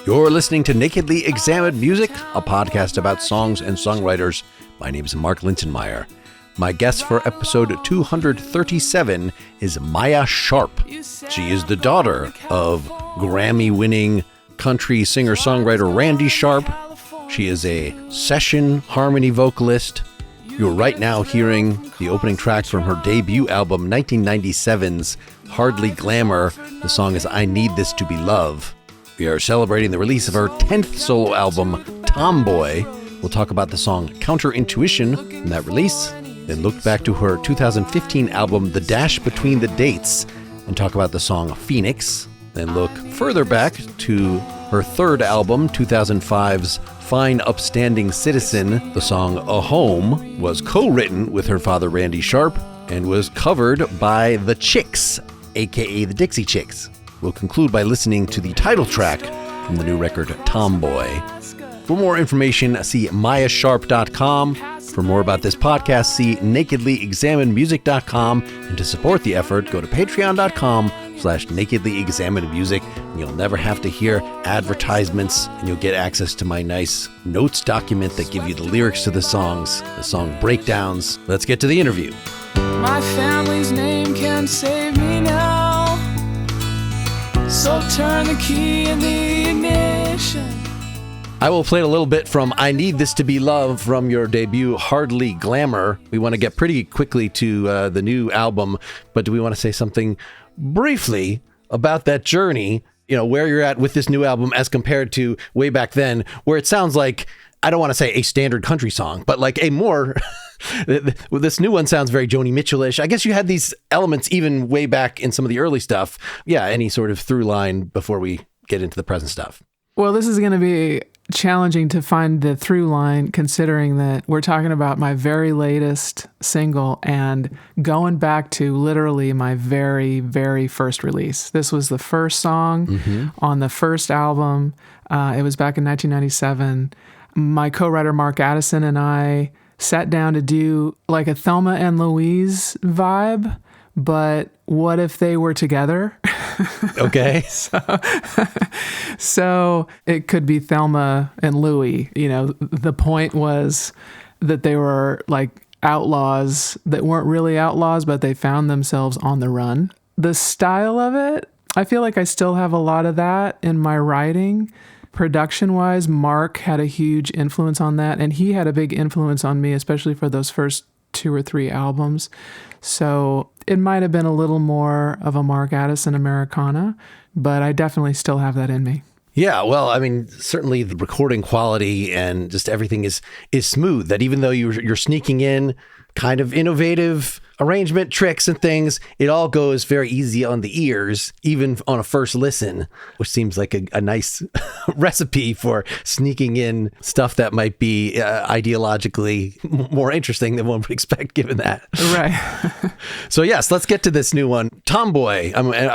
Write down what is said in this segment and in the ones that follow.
You're listening to Nakedly Examined Music, a podcast about songs and songwriters. My name is Mark Lintonmeyer. My guest for episode 237 is Maia Sharp. She is the daughter of Grammy-winning country singer-songwriter Randy Sharp. She is a session harmony vocalist. You're right now hearing the opening track from her debut album, 1997's Hardly Glamour. The song is I Need This to Be Love. We are celebrating the release of her 10th solo album, Tomboy. We'll talk about the song Counterintuition from that release, then look back to her 2015 album, The Dash Between the Dates, and talk about the song Phoenix. Then look further back to her third album, 2005's Fine Upstanding Citizen. The song A Home was co-written with her father, Randy Sharp, and was covered by The Chicks, aka the Dixie Chicks. We'll conclude by listening to the title track from the new record, Tomboy. For more information, see maiasharp.com. For more about this podcast, see nakedlyexaminedmusic.com. And to support the effort, go to patreon.com/nakedlyexaminedmusic. And you'll never have to hear advertisements, and you'll get access to my nice notes document that give you the lyrics to the songs, the song breakdowns. Let's get to the interview. My family's name can save me now. So turn the key in the ignition. I will play a little bit from I Need This to Be Love from your debut, Hardly Glamour. We want to get pretty quickly to the new album, but do we want to say something briefly about that journey, where you're at with this new album as compared to way back then, where it sounds like, I don't want to say a standard country song, but like a more... This new one sounds very Joni Mitchell-ish. I guess you had these elements even way back in some of the early stuff. Yeah, any sort of through line before we get into the present stuff. Well, this is going to be challenging to find the through line, considering that we're talking about my very latest single and going back to literally my very, very first release. This was the first song on the first album. It was back in 1997. My co-writer Mark Addison and I sat down to do like a Thelma and Louise vibe, but what if they were together? Okay. So it could be Thelma and Louie. The point was that they were like outlaws that weren't really outlaws, but they found themselves on the run. The style of it, I feel like I still have a lot of that in my writing. Production-wise, Mark had a huge influence on that, and he had a big influence on me, especially for those first 2 or 3 albums. So it might have been a little more of a Mark Addison Americana, but I definitely still have that in me. Yeah, well, I mean, certainly the recording quality and just everything is smooth, that even though you're sneaking in kind of innovative arrangement tricks and things, it all goes very easy on the ears, even on a first listen, which seems like a nice recipe for sneaking in stuff that might be ideologically more interesting than one would expect given that. Right. So yes, let's get to this new one, Tomboy.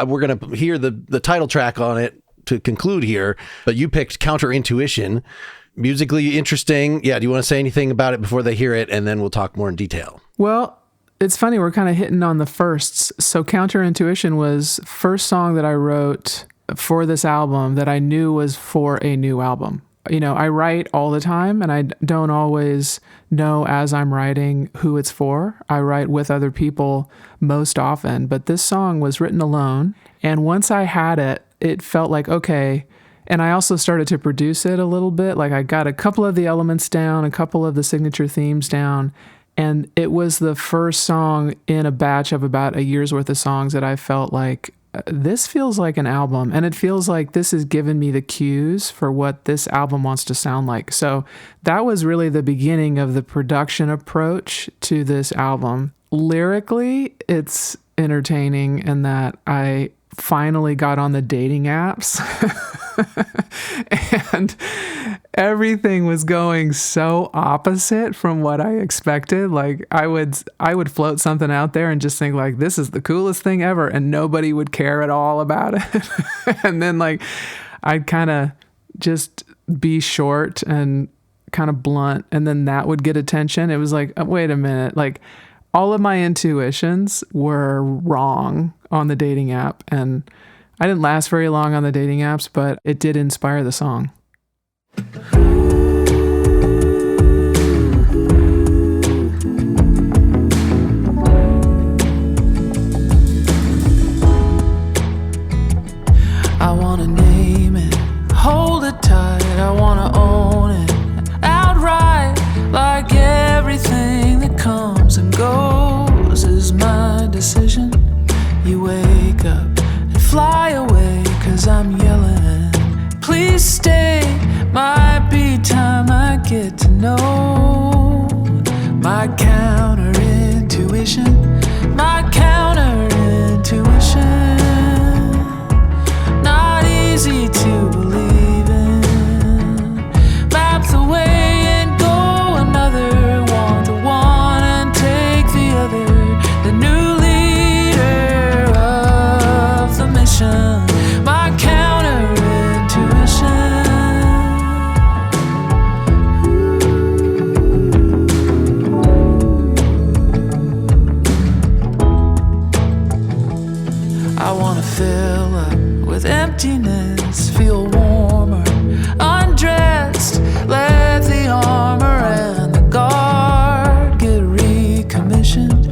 We're going to hear the title track on it to conclude here, but you picked Counterintuition. Musically interesting. Yeah, do you want to say anything about it before they hear it, and then we'll talk more in detail? Well, it's funny, we're kind of hitting on the firsts. So Counterintuition was first song that I wrote for this album that I knew was for a new album. I write all the time, and I don't always know as I'm writing who it's for. I write with other people most often, but this song was written alone. And once I had it, it felt like, okay. And I also started to produce it a little bit. Like I got a couple of the elements down, a couple of the signature themes down. And it was the first song in a batch of about a year's worth of songs that I felt like, this feels like an album. And it feels like this has given me the cues for what this album wants to sound like. So that was really the beginning of the production approach to this album. Lyrically, it's entertaining in that I finally got on the dating apps and everything was going so opposite from what I expected. Like I would float something out there and just think like, this is the coolest thing ever. And nobody would care at all about it. And then like, I'd kind of just be short and kind of blunt. And then that would get attention. It was like, wait a minute. Like all of my intuitions were wrong on the dating app. And I didn't last very long on the dating apps, but it did inspire the song. I wanna name it, hold it tight, I wanna own it outright, like everything that comes and goes is my decision. You wake up and fly away, 'cause I'm yelling, please stay, might be time I get to know my counterintuition, my counterintuition. Not easy to believe in. Map the way and go another, want the one and take the other. The new leader of the mission, my counterintuition. I wanna fill up with emptiness, feel warmer, undressed, let the armor and the guard get recommissioned.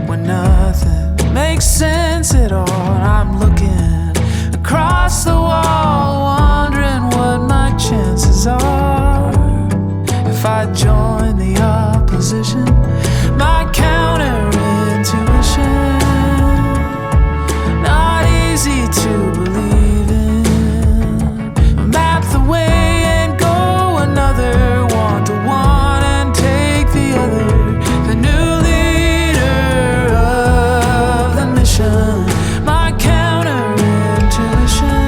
When nothing makes sense at all, I'm looking across the wall, wondering what my chances are if I join the opposition, my counterintuition. Not easy to believe in. Map the way and go another, want to one and take the other. The new leader of the mission, my counterintuition.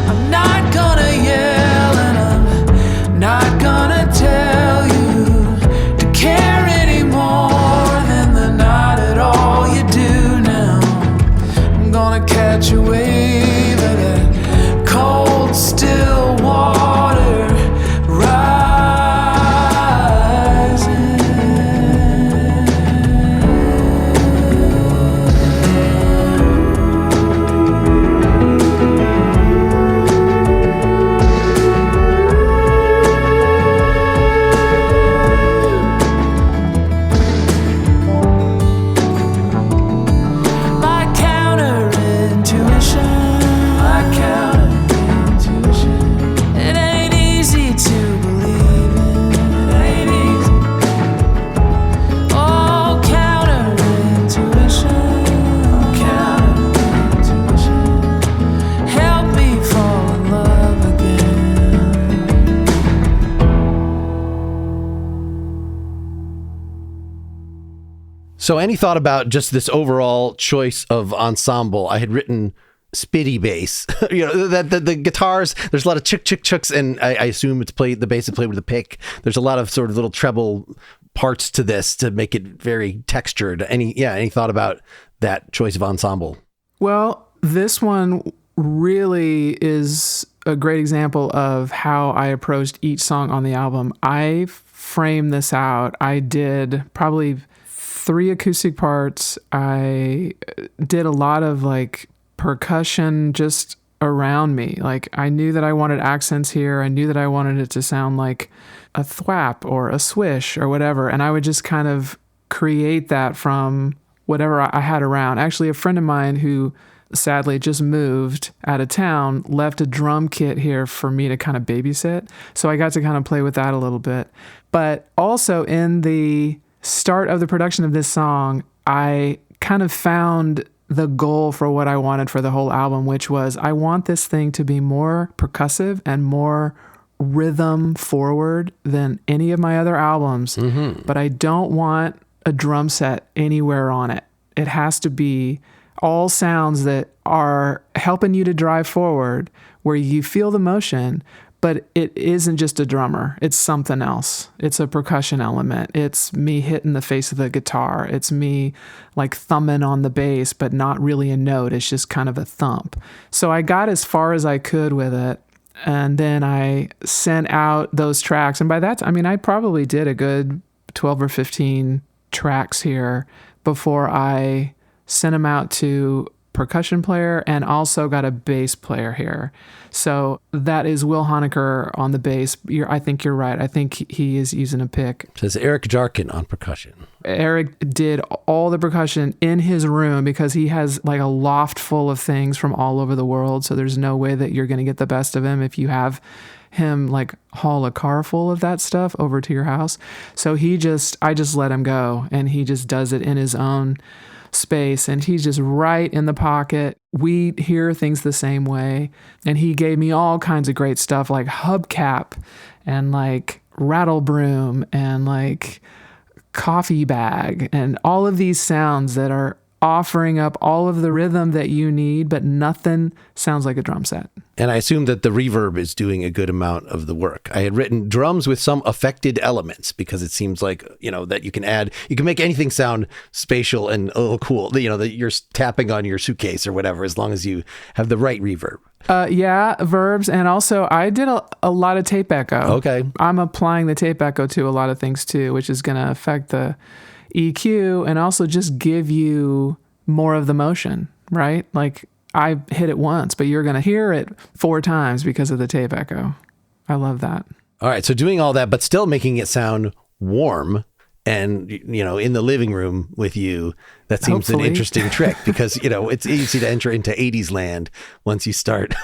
I'm not gonna yell and I'm not gonna tell you to care any more than the not at all you do now. I'm gonna catch a wave of that cold, still water rising. My counterintuition, my counterintuition. It ain't easy to believe in, it ain't easy. Oh, counterintuition, counterintuition. Help me fall in love again. So, any thought about just this overall choice of ensemble? I had written spitty bass. That the guitars, there's a lot of chucks, and I assume it's played, the bass is played with a pick. There's a lot of sort of little treble parts to this to make it very textured. Any thought about that choice of ensemble? Well, this one really is a great example of how I approached each song on the album. I framed this out. I did probably 3 acoustic parts. I did a lot of like percussion just around me. Like I knew that I wanted accents here. I knew that I wanted it to sound like a thwap or a swish or whatever. And I would just kind of create that from whatever I had around. Actually, a friend of mine who sadly just moved out of town left a drum kit here for me to kind of babysit. So I got to kind of play with that a little bit. But also in the start of the production of this song, I kind of found the goal for what I wanted for the whole album, which was I want this thing to be more percussive and more rhythm forward than any of my other albums. Mm-hmm. But I don't want a drum set anywhere on it. It has to be all sounds that are helping you to drive forward, where you feel the motion, but it isn't just a drummer. It's something else. It's a percussion element. It's me hitting the face of the guitar. It's me like thumbing on the bass, but not really a note. It's just kind of a thump. So I got as far as I could with it. And then I sent out those tracks. And by that, I mean, I probably did a good 12 or 15 tracks here before I sent them out to percussion player and also got a bass player here. So that is Will Honecker on the bass. I think you're right. I think he is using a pick. It says Eric Jarkin on percussion. Eric did all the percussion in his room because he has like a loft full of things from all over the world. So there's no way that you're going to get the best of him if you have him like haul a car full of that stuff over to your house. So I just let him go and he just does it in his own space, and he's just right in the pocket. We hear things the same way, and he gave me all kinds of great stuff like hubcap and like rattle broom and like coffee bag and all of these sounds that are offering up all of the rhythm that you need, but nothing sounds like a drum set. And I assume that the reverb is doing a good amount of the work. I had written drums with some affected elements because it seems like, that you can make anything sound spatial and a little cool, that you're tapping on your suitcase or whatever, as long as you have the right reverb. Yeah, verbs. And also I did a lot of tape echo. Okay. I'm applying the tape echo to a lot of things too, which is going to affect the EQ and also just give you more of the motion, right? Like I hit it once, but you're going to hear it 4 times because of the tape echo. I love that. All right. So doing all that, but still making it sound warm and, in the living room with you, that seems Hopefully. An interesting trick because, it's easy to enter into 80s land once you start.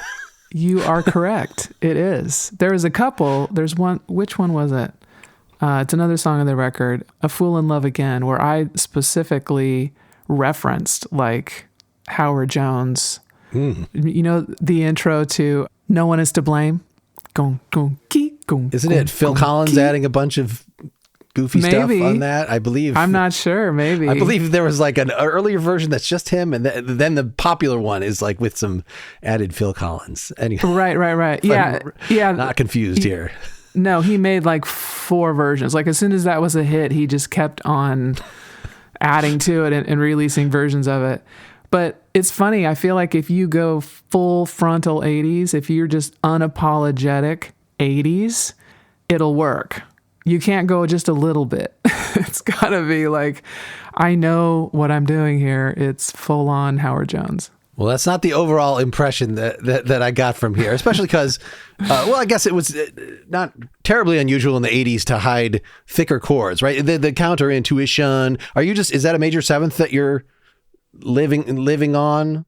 You are correct. It is. There's one, which one was it? It's another song on the record, A Fool in Love Again, where I specifically referenced like Howard Jones. The intro to No One Is to Blame. Isn't it Phil Collins adding a bunch of goofy stuff on that? I believe. I'm not sure. Maybe. I believe there was like an earlier version that's just him. And then the popular one is like with some added Phil Collins. Anyway, Right. Yeah. Not confused here. No, he made like 4 versions. Like as soon as that was a hit, he just kept on adding to it and releasing versions of it. But it's funny. I feel like if you go full frontal 80s, if you're just unapologetic 80s, it'll work. You can't go just a little bit. It's got to be like, I know what I'm doing here. It's full on Howard Jones. Well, that's not the overall impression that I got from here, especially because, I guess it was not terribly unusual in the 80s to hide thicker chords, right? The Counterintuition. Is that a major 7th that you're living on,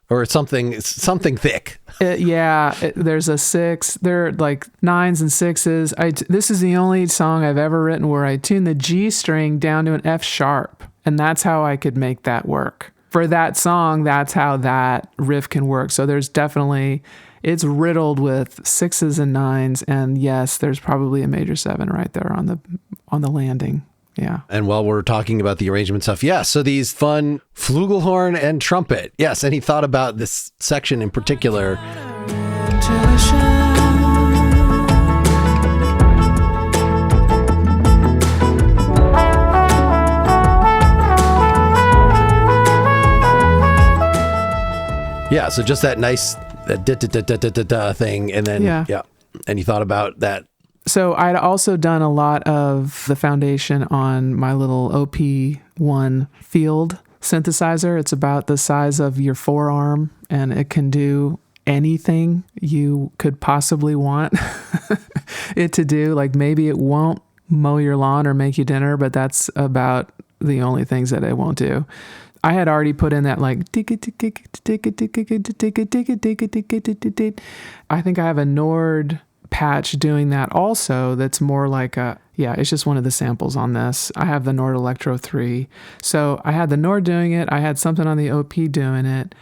or something thick? There's a 6. There are like 9s and 6s. This is the only song I've ever written where I tune the G string down to an F sharp, and that's how I could make that work. For that song, that's how that riff can work. So there's definitely, it's riddled with 6s and 9s, and yes, there's probably a major 7 right there on the landing. Yeah. And while we're talking about the arrangement stuff, so these fun flugelhorn and trumpet. Yes, and he thought about this section in particular. Yeah, so just that nice da thing, and then and you thought about that. So I'd also done a lot of the foundation on my little OP1 field synthesizer. It's about the size of your forearm, and it can do anything you could possibly want it to do. Like maybe it won't mow your lawn or make you dinner, but that's about the only things that it won't do. I had already put in that like I think I have a Nord patch doing that also. That's more like it's just one of the samples on this. I have the Nord Electro 3. So I had the Nord doing it. I had something on the OP doing it.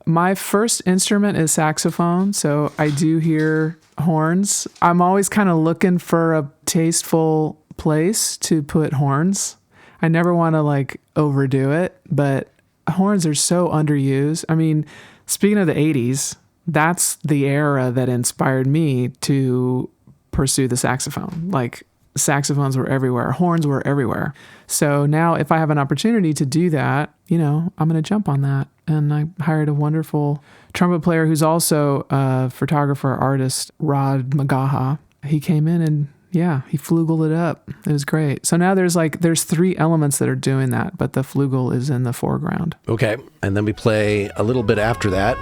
My first instrument is saxophone, so I do hear horns. I'm always kind of looking for a tasteful place to put horns. I never want to like overdo it, but horns are so underused. I mean, speaking of the 80s, that's the era that inspired me to pursue the saxophone. Like, saxophones were everywhere, horns were everywhere. So now if I have an opportunity to do that, I'm going to jump on that. And I hired a wonderful trumpet player who's also a photographer, artist, Rod Magaha. He came in and he flugeled it up. It was great. So now there's 3 elements that are doing that, but the flugel is in the foreground. Okay. And then we play a little bit after that.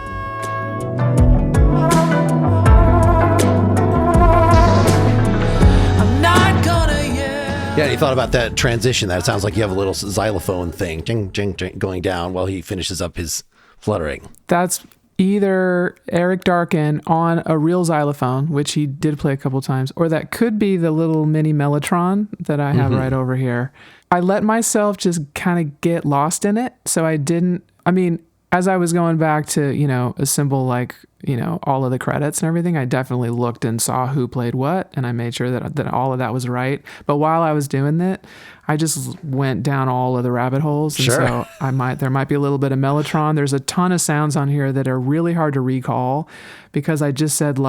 Yeah, you thought about that transition. That it sounds like you have a little xylophone thing, jing, jing, jing, going down while he finishes up his fluttering. That's either Eric Darkin on a real xylophone, which he did play a couple times, or that could be the little mini mellotron that I have right over here. I let myself just kind of get lost in it. So as I was going back to, assemble all of the credits and everything, I definitely looked and saw who played what, and I made sure that all of that was right. But while I was doing it, I just went down all of the rabbit holes. And sure. So there might be a little bit of mellotron. There's a ton of sounds on here that are really hard to recall because I just said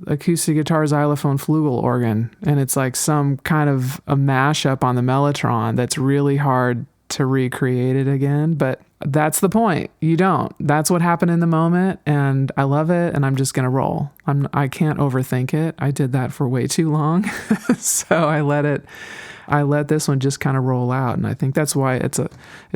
acoustic guitar, xylophone, flugel, organ. And it's like some kind of a mashup on the mellotron that's really hard to recreate it again. But that's the point. You don't. That's what happened in the moment, and I love it, and I'm just going to roll. I can't overthink it. I did that for way too long. So I let this one just kind of roll out, and I think that's why it's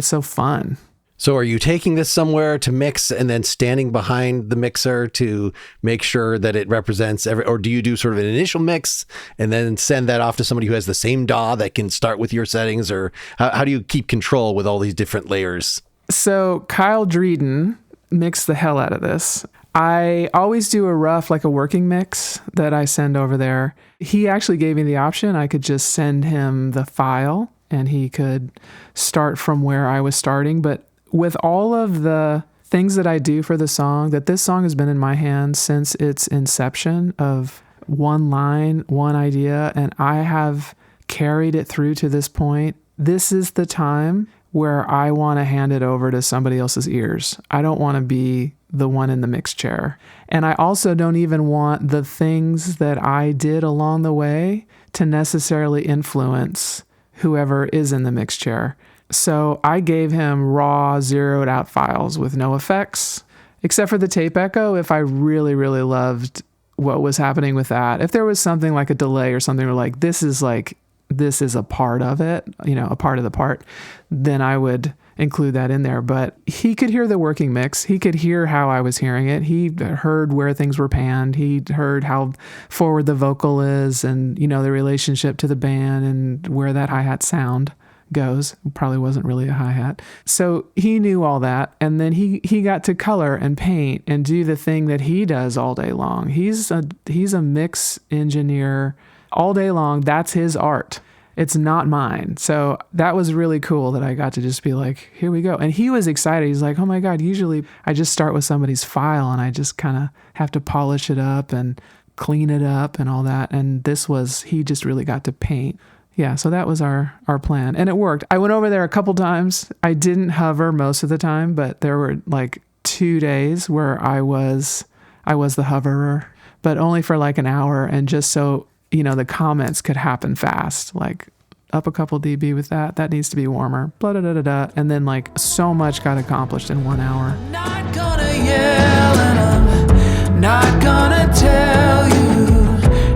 so fun. So are you taking this somewhere to mix and then standing behind the mixer to make sure that it represents or do you do sort of an initial mix and then send that off to somebody who has the same DAW that can start with your settings, or how do you keep control with all these different layers? So Kyle Dreeden mixed the hell out of this. I always do a rough, like a working mix that I send over there. He actually gave me the option. I could just send him the file and he could start from where I was starting. But with all of the things that I do for the song, that this song has been in my hands since its inception of one line, one idea, and I have carried it through to this point. This is the time where I want to hand it over to somebody else's ears. I don't want to be the one in the mix chair. And I also don't even want the things that I did along the way to necessarily influence whoever is in the mix chair. So I gave him raw, zeroed out files with no effects, except for the tape echo. If I really, really loved what was happening with that, if there was something like a delay or something, or like, this is a part of it, a part of the part, then I would include that in there. But he could hear the working mix. He could hear how I was hearing it. He heard where things were panned. He heard how forward the vocal is and, the relationship to the band and where that hi-hat sound goes. Probably wasn't really a hi-hat. So he knew all that. And then he got to color and paint and do the thing that he does all day long. He's a mix engineer all day long. That's his art. It's not mine. So that was really cool that I got to just be like, here we go. And he was excited. He's like, oh my God, usually I just start with somebody's file and I just kind of have to polish it up and clean it up and all that. And he just really got to paint. Yeah, so that was our plan. And it worked. I went over there a couple times. I didn't hover most of the time, but there were like 2 days where I was the hoverer, but only for like an hour. And just so, the comments could happen fast, like up a couple dB with that. That needs to be warmer, blah, da, da, da, da. And then like so much got accomplished in 1 hour. I'm not gonna yell and I'm not gonna tell you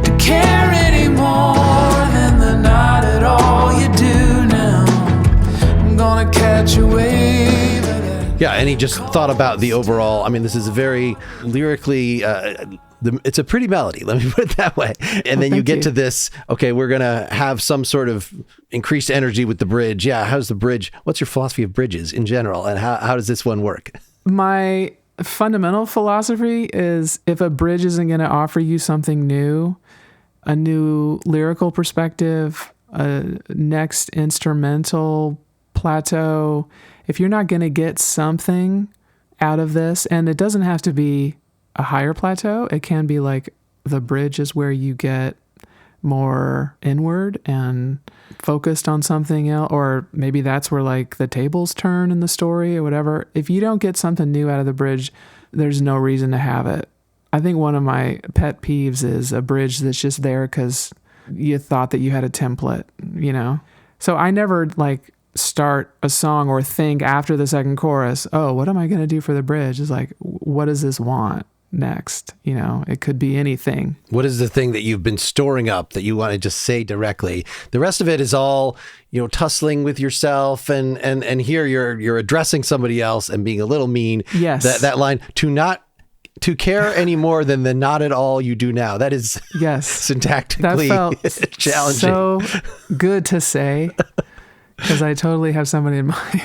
to care anymore than the not at all you do now. I'm gonna catch a wave. Yeah, and he just thought about the overall. I mean, this is a very lyrically, it's a pretty melody, let me put it that way. And then you get to this, okay, we're going to have some sort of increased energy with the bridge. Yeah, how's the bridge? What's your philosophy of bridges in general? And how does this one work? My fundamental philosophy is if a bridge isn't going to offer you something new, a new lyrical perspective, a next instrumental plateau, if you're not going to get something out of this, and it doesn't have to be a higher plateau, it can be like the bridge is where you get more inward and focused on something else, or maybe that's where like the tables turn in the story or whatever. If you don't get something new out of the bridge, there's no reason to have it. I think one of my pet peeves is a bridge that's just there because you thought that you had a template, you know? So I never like start a song or think after the second chorus, oh, what am I going to do for the bridge? It's like, what does this want next? You know, it could be anything. What is the thing that you've been storing up that you want to just say directly? The rest of it is all, you know, tussling with yourself, and here you're addressing somebody else and being a little mean. Yes. That line, to care any more than the not at all you do now. That is syntactically that felt challenging. So good to say, because I totally have somebody in mind.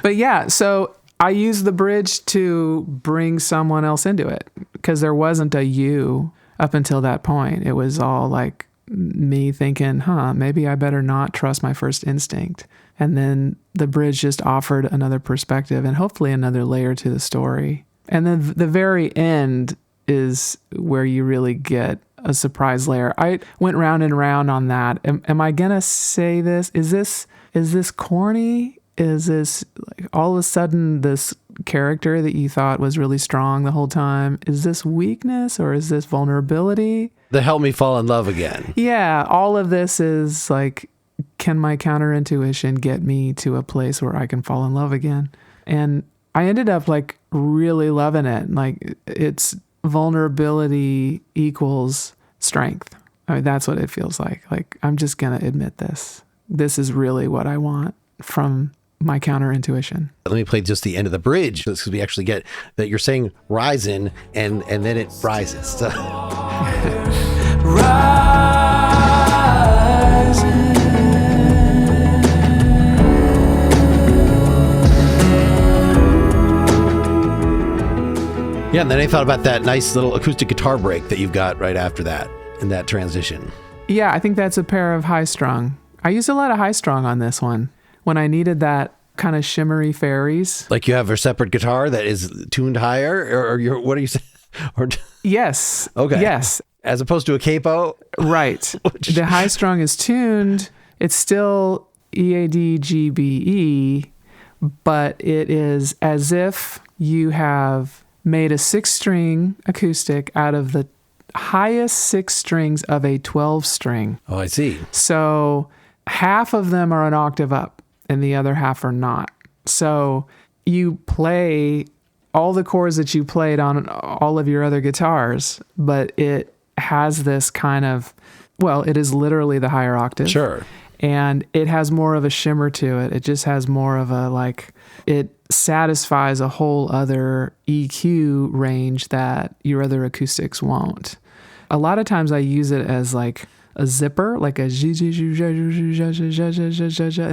But yeah, so I used the bridge to bring someone else into it, because there wasn't a you up until that point. It was all like me thinking, maybe I better not trust my first instinct. And then the bridge just offered another perspective and hopefully another layer to the story. And then the very end is where you really get a surprise layer. I went round and round on that. Am I gonna say this? Is this corny? Is this like all of a sudden this character that you thought was really strong the whole time? Is this weakness or is this vulnerability? The help me fall in love again. Yeah, all of this is like, can my counterintuition get me to a place where I can fall in love again? And I ended up like really loving it. Like, it's vulnerability equals strength. I mean, that's what it feels like. Like, I'm just going to admit this. This is really what I want from my counterintuition. Let me play just the end of the bridge, because we actually get that you're saying rising and then it rises. So. Yeah, and then I thought about that nice little acoustic guitar break that you've got right after that in that transition. Yeah, I think that's a pair of high strung. I used a lot of high strung on this one when I needed that kind of shimmery fairies. Like you have a separate guitar that is tuned higher, or you're, what are you saying? Or yes. Okay. Yes. As opposed to a capo? Right. The high strung is tuned. It's still EADGBE, but it is as if you have made a 6-string acoustic out of the highest 6 strings of a 12-string. Oh, I see. So half of them are an octave up and the other half are not. So you play all the chords that you played on all of your other guitars, but it has this kind of, well, it is literally the higher octave. Sure. And it has more of a shimmer to it. It just has more of a, like, it satisfies a whole other EQ range that your other acoustics won't. A lot of times I use it as like a zipper, like a and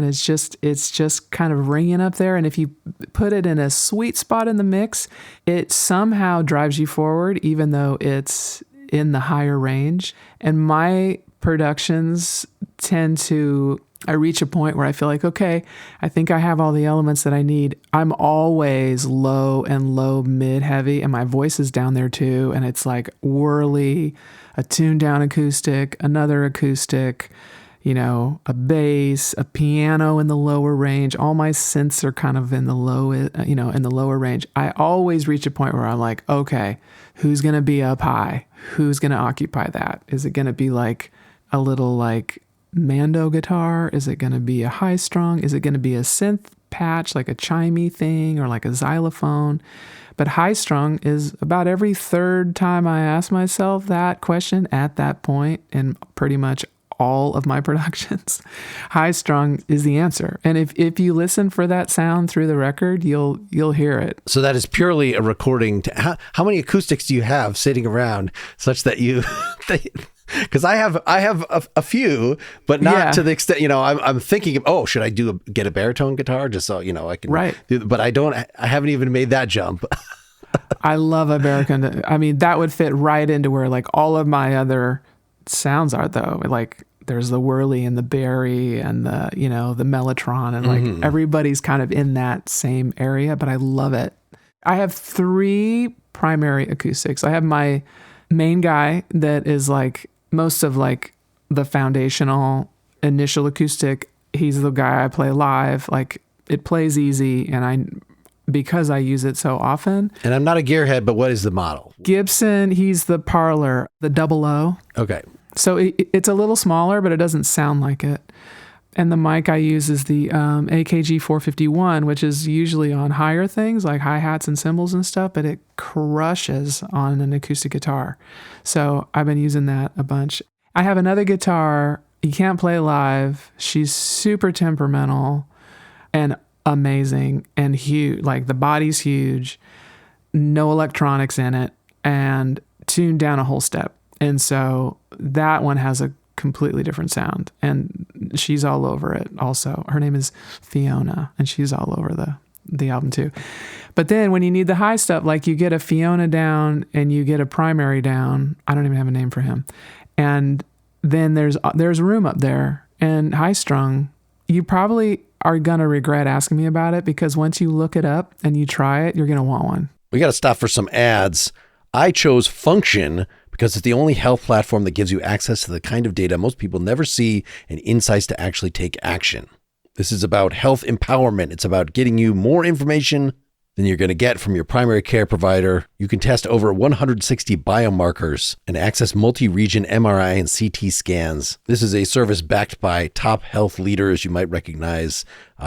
it's just kind of ringing up there. And if you put it in a sweet spot in the mix, it somehow drives you forward, even though it's in the higher range. And my productions tend to, I reach a point where I feel like, okay, I think I have all the elements that I need. I'm always low and low mid heavy, and my voice is down there too. And it's like whirly, a tuned down acoustic, another acoustic, you know, a bass, a piano in the lower range. All my synths are kind of in the low, you know, in the lower range. I always reach a point where I'm like, okay, who's going to be up high? Who's going to occupy that? Is it going to be like a little like Mando guitar? Is it going to be a high strung? Is it going to be a synth patch, like a chimey thing or like a xylophone? But high strung is about every third time I ask myself that question at that point in pretty much all of my productions. High strung is the answer. And if you listen for that sound through the record, you'll hear it. So that is purely a recording. How many acoustics do you have sitting around such that you... Because I have a few, but not to the extent, you know, I'm thinking of, should I get a baritone guitar just so, you know, I can, right. But I haven't even made that jump. I love Americana. I mean, that would fit right into where like all of my other sounds are though. Like there's the whirly and the Barry and the, you know, the Mellotron and like everybody's kind of in that same area, but I love it. I have 3 primary acoustics. I have my main guy that is like, most of like the foundational initial acoustic. He's the guy I play live. Like it plays easy and I because I use it so often. And I'm not a gearhead, but what is the model? Gibson, he's the Parlor, the double O. Okay. So it's a little smaller, but it doesn't sound like it. And the mic I use is the AKG 451, which is usually on higher things like hi-hats and cymbals and stuff, but it crushes on an acoustic guitar. So I've been using that a bunch. I have another guitar. You can't play live. She's super temperamental and amazing and huge. Like the body's huge, no electronics in it, and tuned down a whole step. And so that one has a completely different sound, and she's all over it also. Her name is Fiona, and she's all over the album too. But then when you need the high stuff, like you get a Fiona down and you get a primary down, I don't even have a name for him, and then there's room up there and high strung. You probably are gonna regret asking me about it, because once you look it up and you try it, you're gonna want one. We got to stop for some ads. I chose Function because it's the only health platform that gives you access to the kind of data most people never see and insights to actually take action. This is about health empowerment. It's about getting you more information than you're going to get from your primary care provider. You can test over 160 biomarkers and access multi-region MRI and CT scans. This is a service backed by top health leaders you might recognize,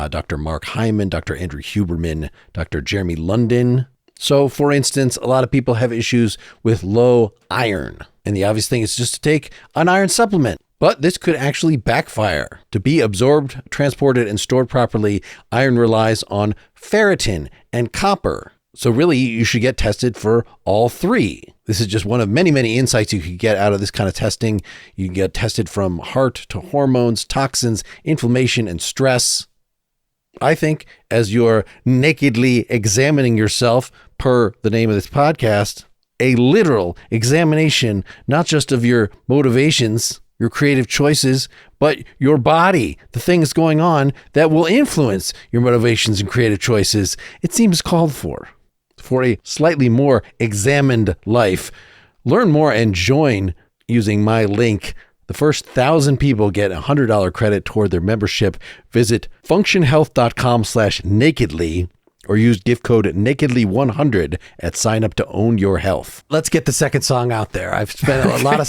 Dr. Mark Hyman, Dr. Andrew Huberman, Dr. Jeremy London. So, for instance, a lot of people have issues with low iron, and the obvious thing is just to take an iron supplement. But this could actually backfire. To be absorbed, transported, and stored properly, iron relies on ferritin and copper. So really, you should get tested for all three. This is just one of many, many insights you could get out of this kind of testing. You can get tested from heart to hormones, toxins, inflammation, and stress. I think as you're nakedly examining yourself, per the name of this podcast, a literal examination, not just of your motivations, your creative choices, but your body, the things going on that will influence your motivations and creative choices, it seems called for a slightly more examined life. Learn more and join using my link. The first 1,000 people get a $100 credit toward their membership. Visit functionhealth.com/nakedly or use gift code nakedly100 at sign up to own your health. Let's get the second song out there. I've spent a lot of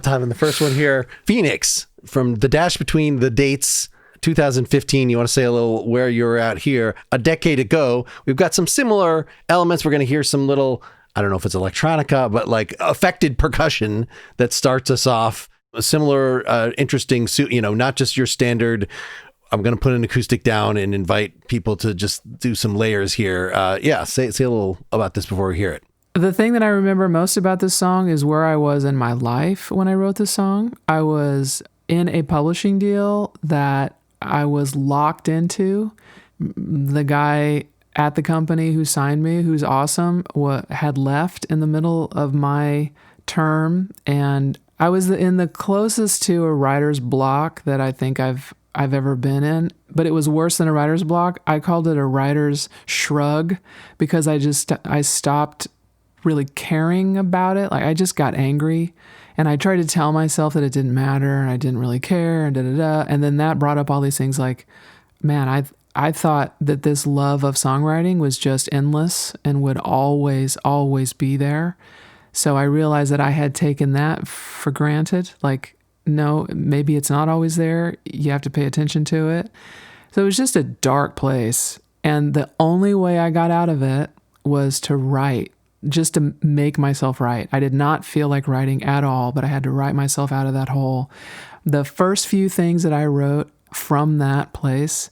time in the first one here. Phoenix, from the dash between the dates 2015. You want to say a little where you're at here a decade ago. We've got some similar elements. We're going to hear some little, I don't know if it's electronica, but like affected percussion that starts us off. A similar, interesting, not just your standard, I'm going to put an acoustic down and invite people to just do some layers here. Say a little about this before we hear it. The thing that I remember most about this song is where I was in my life when I wrote this song. I was in a publishing deal that I was locked into. The guy at the company who signed me, who's awesome, had left in the middle of my term, and I was in the closest to a writer's block that I think I've ever been in, but it was worse than a writer's block. I called it a writer's shrug because I stopped really caring about it. Like I just got angry, and I tried to tell myself that it didn't matter and I didn't really care and and then that brought up all these things like, man, I thought that this love of songwriting was just endless and would always, always be there. So I realized that I had taken that for granted. Like, no, maybe it's not always there. You have to pay attention to it. So it was just a dark place. And the only way I got out of it was to write, just to make myself write. I did not feel like writing at all, but I had to write myself out of that hole. The first few things that I wrote from that place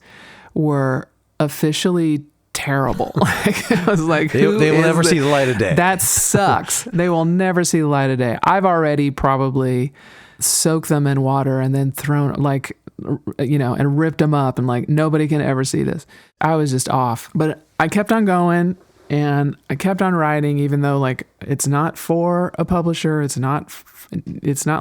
were officially terrible. I was like, they will never see the light of day. That sucks. They will never see the light of day. I've already probably soaked them in water and then thrown and ripped them up and like, nobody can ever see this. I was just off, but I kept on going and I kept on writing, even though like, it's not for a publisher. It's not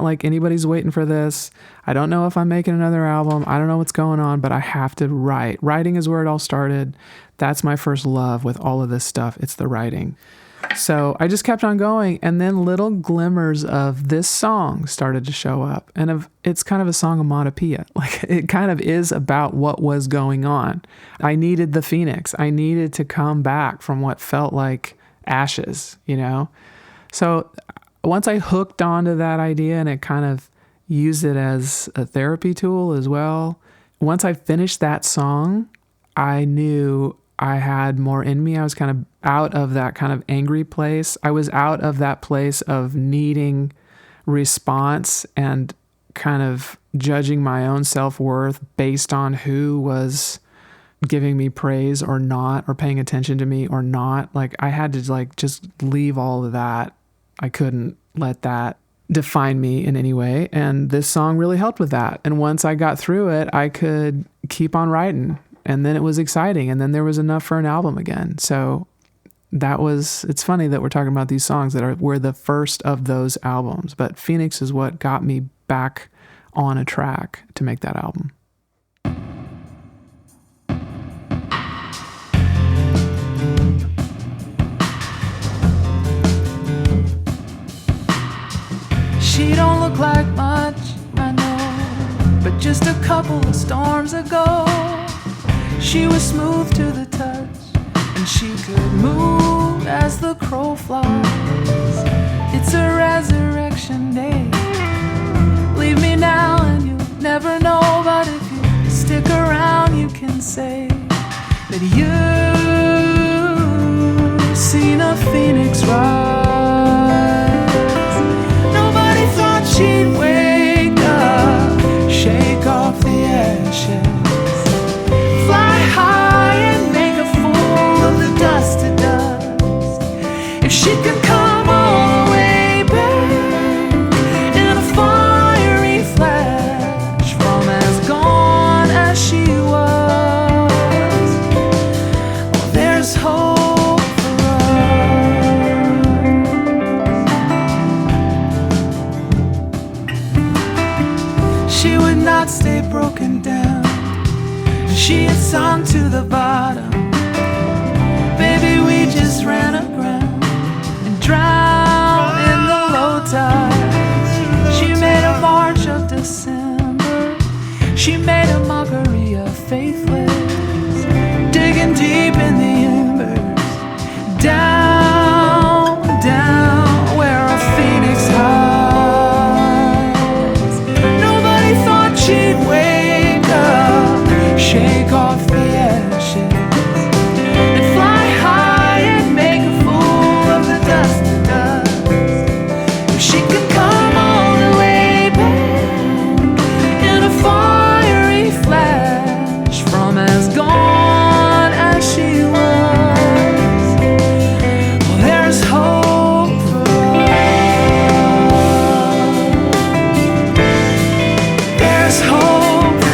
like anybody's waiting for this. I don't know if I'm making another album. I don't know what's going on, but I have to write. Writing is where it all started. That's my first love with all of this stuff. It's the writing. So I just kept on going, and then little glimmers of this song started to show up. And it's kind of a song onomatopoeia. Like, it kind of is about what was going on. I needed the phoenix. I needed to come back from what felt like ashes, you know? So once I hooked onto that idea and it kind of used it as a therapy tool as well, once I finished that song, I knew I had more in me. I was kind of out of that kind of angry place. I was out of that place of needing response and kind of judging my own self-worth based on who was giving me praise or not, or paying attention to me or not. Like, I had to like just leave all of that. I couldn't let that define me in any way. And this song really helped with that. And once I got through it, I could keep on writing. And then it was exciting. And then there was enough for an album again. So it's funny that we're talking about these songs that were the first of those albums. But Phoenix is what got me back on a track to make that album. She don't look like much, I know, but just a couple of storms ago, she was smooth to the touch, and she could move as the crow flies. It's a resurrection day. Leave me now and you'll never know, but if you stick around you can say that you've seen a phoenix rise. Nobody thought she'd wake up, shake off the ashes, fly high and make a fool of the dust to dust. If she could come all the way back in a fiery flash from as gone as she was, well, there's hope for us. She would not stay broken down. She had sunk to the bottom. Baby, we just ran aground and drowned in the low tide. She made a march of December. She made a mockery of faithless, digging deep in the embers, down, down where a phoenix hides. Nobody thought she'd wake up, shake off the ashes, and fly high and make a fool of the dust to dust. If she could come all the way back in a fiery flash from as gone as she was, well, there's hope for us. There's hope for us.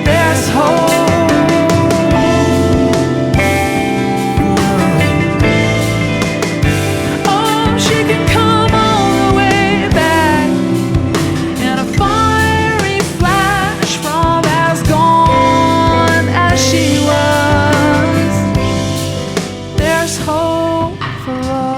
There's hope for us. Oh, she can come all the way back in a fiery flash from as gone as she was. There's hope for us.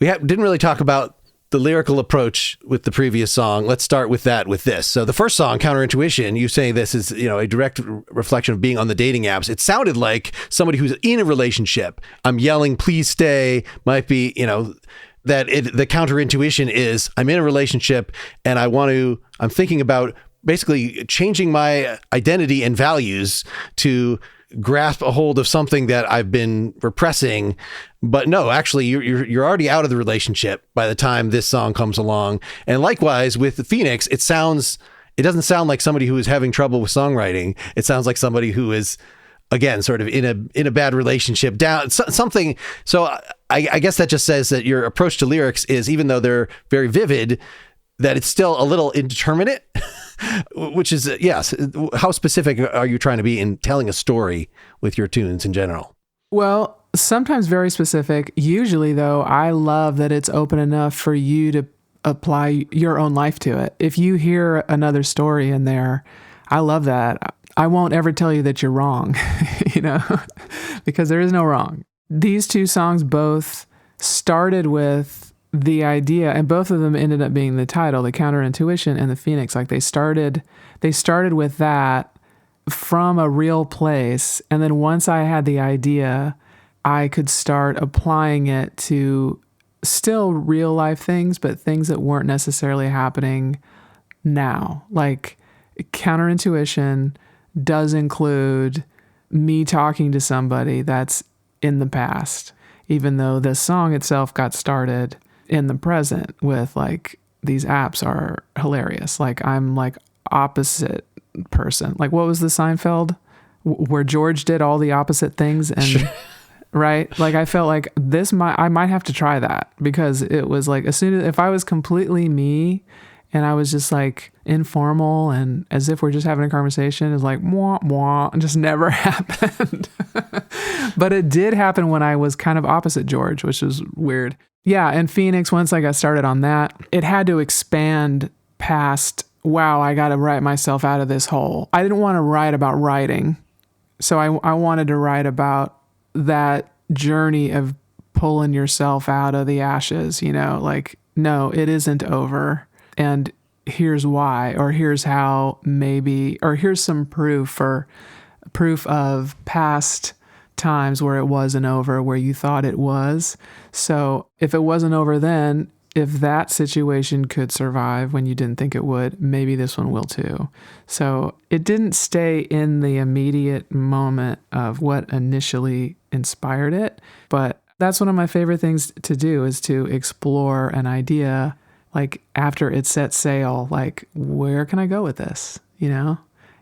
We didn't really talk about the lyrical approach with the previous song. Let's start with that with this. So the first song, Counterintuition, you say this is, a direct reflection of being on the dating apps. It sounded like somebody who's in a relationship. I'm yelling, please stay, might be, the counterintuition is I'm in a relationship and I'm thinking about basically changing my identity and values to grasp a hold of something that I've been repressing. But no, actually you're already out of the relationship by the time this song comes along. And likewise with the Phoenix, it doesn't sound like somebody who is having trouble with songwriting. It sounds like somebody who is again, sort of in a bad relationship, down something. So I guess that just says that your approach to lyrics is, even though they're very vivid, that it's still a little indeterminate, which is, yes. How specific are you trying to be in telling a story with your tunes in general? Well, sometimes very specific. Usually, though, I love that it's open enough for you to apply your own life to it. If you hear another story in there, I love that. I won't ever tell you that you're wrong, because there is no wrong. These two songs both started with the idea, and both of them ended up being the title, the Counterintuition and the Phoenix. Like they started with that from a real place. And then once I had the idea, I could start applying it to still real life things, but things that weren't necessarily happening now. Like Counterintuition does include me talking to somebody that's in the past, even though the song itself got started in the present with like, these apps are hilarious. Like I'm like opposite person. Like what was the Seinfeld where George did all the opposite things and sure. Right? Like I felt like I might have to try that, because it was like, as soon as, if I was completely me and I was just like informal and as if we're just having a conversation, it's like, mwah, mwah, and just never happened. But it did happen when I was kind of opposite George, which was weird. Yeah. And Phoenix, once I got started on that, it had to expand past, wow, I got to write myself out of this hole. I didn't want to write about writing. So I wanted to write about that journey of pulling yourself out of the ashes, like, no, it isn't over. And here's why, or here's how maybe, or here's some proof of past times where it wasn't over, where you thought it was. So if it wasn't over then, if that situation could survive when you didn't think it would, maybe this one will too. So it didn't stay in the immediate moment of what initially inspired it. But that's one of my favorite things to do, is to explore an idea, like after it set sail, like where can I go with this,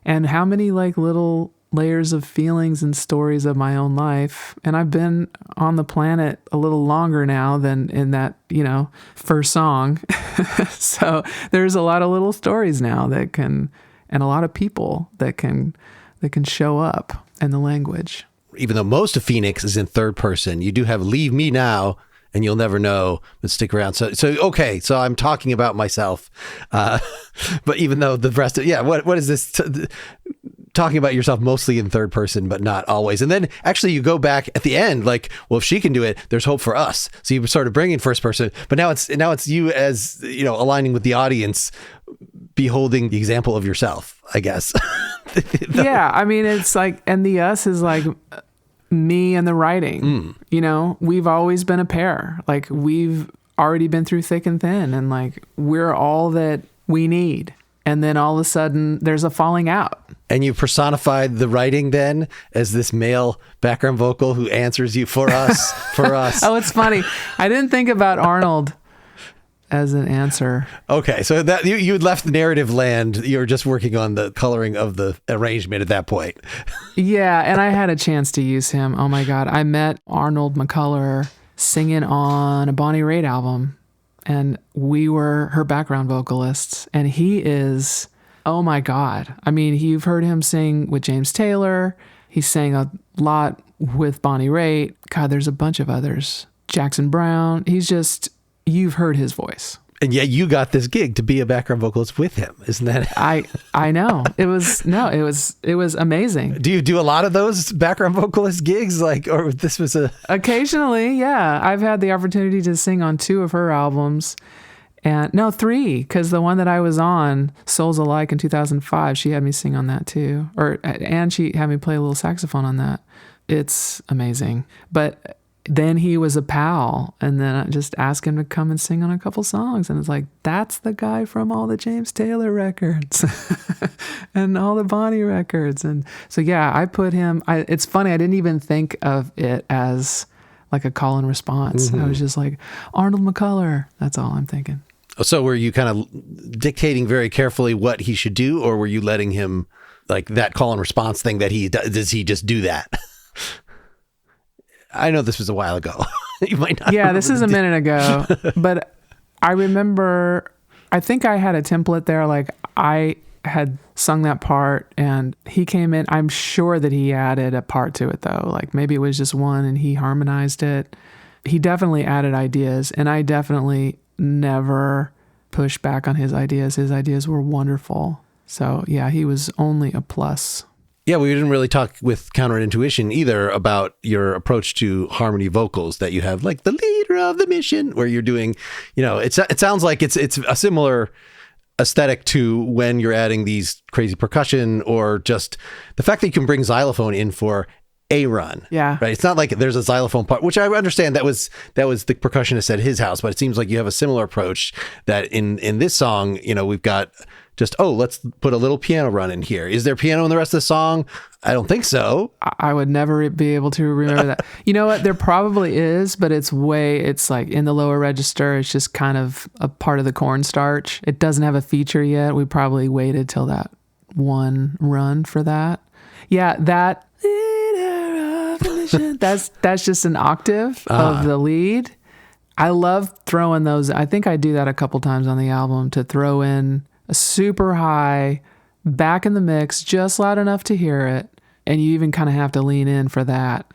and how many like little layers of feelings and stories of my own life. And I've been on the planet a little longer now than in that, first song. So there's a lot of little stories now and a lot of people that can show up in the language. Even though most of Phoenix is in third person, you do have Leave Me Now and You'll Never Know, but stick around. So okay, so I'm talking about myself. But even though the rest of, what is this? Talking about yourself mostly in third person, but not always. And then actually you go back at the end, like, well, if she can do it, there's hope for us. So you sort of bring in first person, but now it's you as, aligning with the audience, beholding the example of yourself, I guess. Yeah. I mean, it's like, and the us is like me and the writing, we've always been a pair. Like we've already been through thick and thin, and like, we're all that we need. And then all of a sudden there's a falling out. And you personified the writing then as this male background vocal who answers you for us. Oh, it's funny. I didn't think about Arnold as an answer. Okay. So that you had left the narrative land. You were just working on the coloring of the arrangement at that point. Yeah. And I had a chance to use him. Oh my God. I met Arnold McCuller singing on a Bonnie Raitt album, and we were her background vocalists. And he is, oh my God. I mean, you've heard him sing with James Taylor. He sang a lot with Bonnie Raitt. God, there's a bunch of others. Jackson Brown. You've heard his voice. And yet you got this gig to be a background vocalist with him. Isn't that? I know. It was amazing. Do you do a lot of those background vocalist gigs? Or this was occasionally. Yeah. I've had the opportunity to sing on 2 of her albums. And no, 3, because the one that I was on, Souls Alike, in 2005, she had me sing on that too. And she had me play a little saxophone on that. It's amazing. But then he was a pal, and then I just asked him to come and sing on a couple songs. And it's like, that's the guy from all the James Taylor records and all the Bonnie records. And so, yeah, I put him, it's funny, I didn't even think of it as like a call and response. Mm-hmm. I was just like, Arnold McCuller. That's all I'm thinking. So were you kind of dictating very carefully what he should do, or were you letting him like that call and response thing that he does he just do that? I know this was a while ago. You might not. Yeah, this is a minute ago, but I remember, I think I had a template there. Like I had sung that part and he came in. I'm sure that he added a part to it though. Like maybe it was just one and he harmonized it. He definitely added ideas, and I definitely never pushed back on his ideas. His ideas were wonderful. So yeah, he was only a plus. Yeah, we didn't really talk with Counterintuition either about your approach to harmony vocals, that you have like the leader of the mission, where you're doing, it sounds like it's a similar aesthetic to when you're adding these crazy percussion, or just the fact that you can bring xylophone in for a run. Yeah. Right. It's not like there's a xylophone part, which I understand that was the percussionist at his house, but it seems like you have a similar approach that in this song, we've got just, let's put a little piano run in here. Is there piano in the rest of the song? I don't think so. I would never be able to remember that. You know what? There probably is, but it's like in the lower register. It's just kind of a part of the cornstarch. It doesn't have a feature yet. We probably waited till that one run for that. Yeah, that that's just an octave of the lead. I love throwing those. I think I do that a couple times on the album, to throw in a super high back in the mix, just loud enough to hear it. And you even kind of have to lean in for that,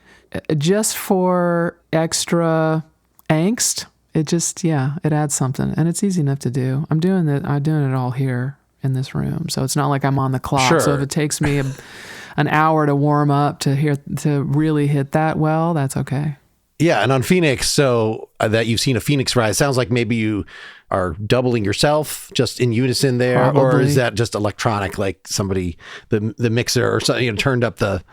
just for extra angst. It just, it adds something, and it's easy enough to do. I'm doing it all here in this room. So it's not like I'm on the clock. Sure. So if it takes me an hour to warm up to really hit that well, that's okay. Yeah. And on Phoenix, so that you've seen a Phoenix rise, sounds like maybe you are doubling yourself just in unison there. Probably. Or is that just electronic, like somebody, the mixer or something, turned up the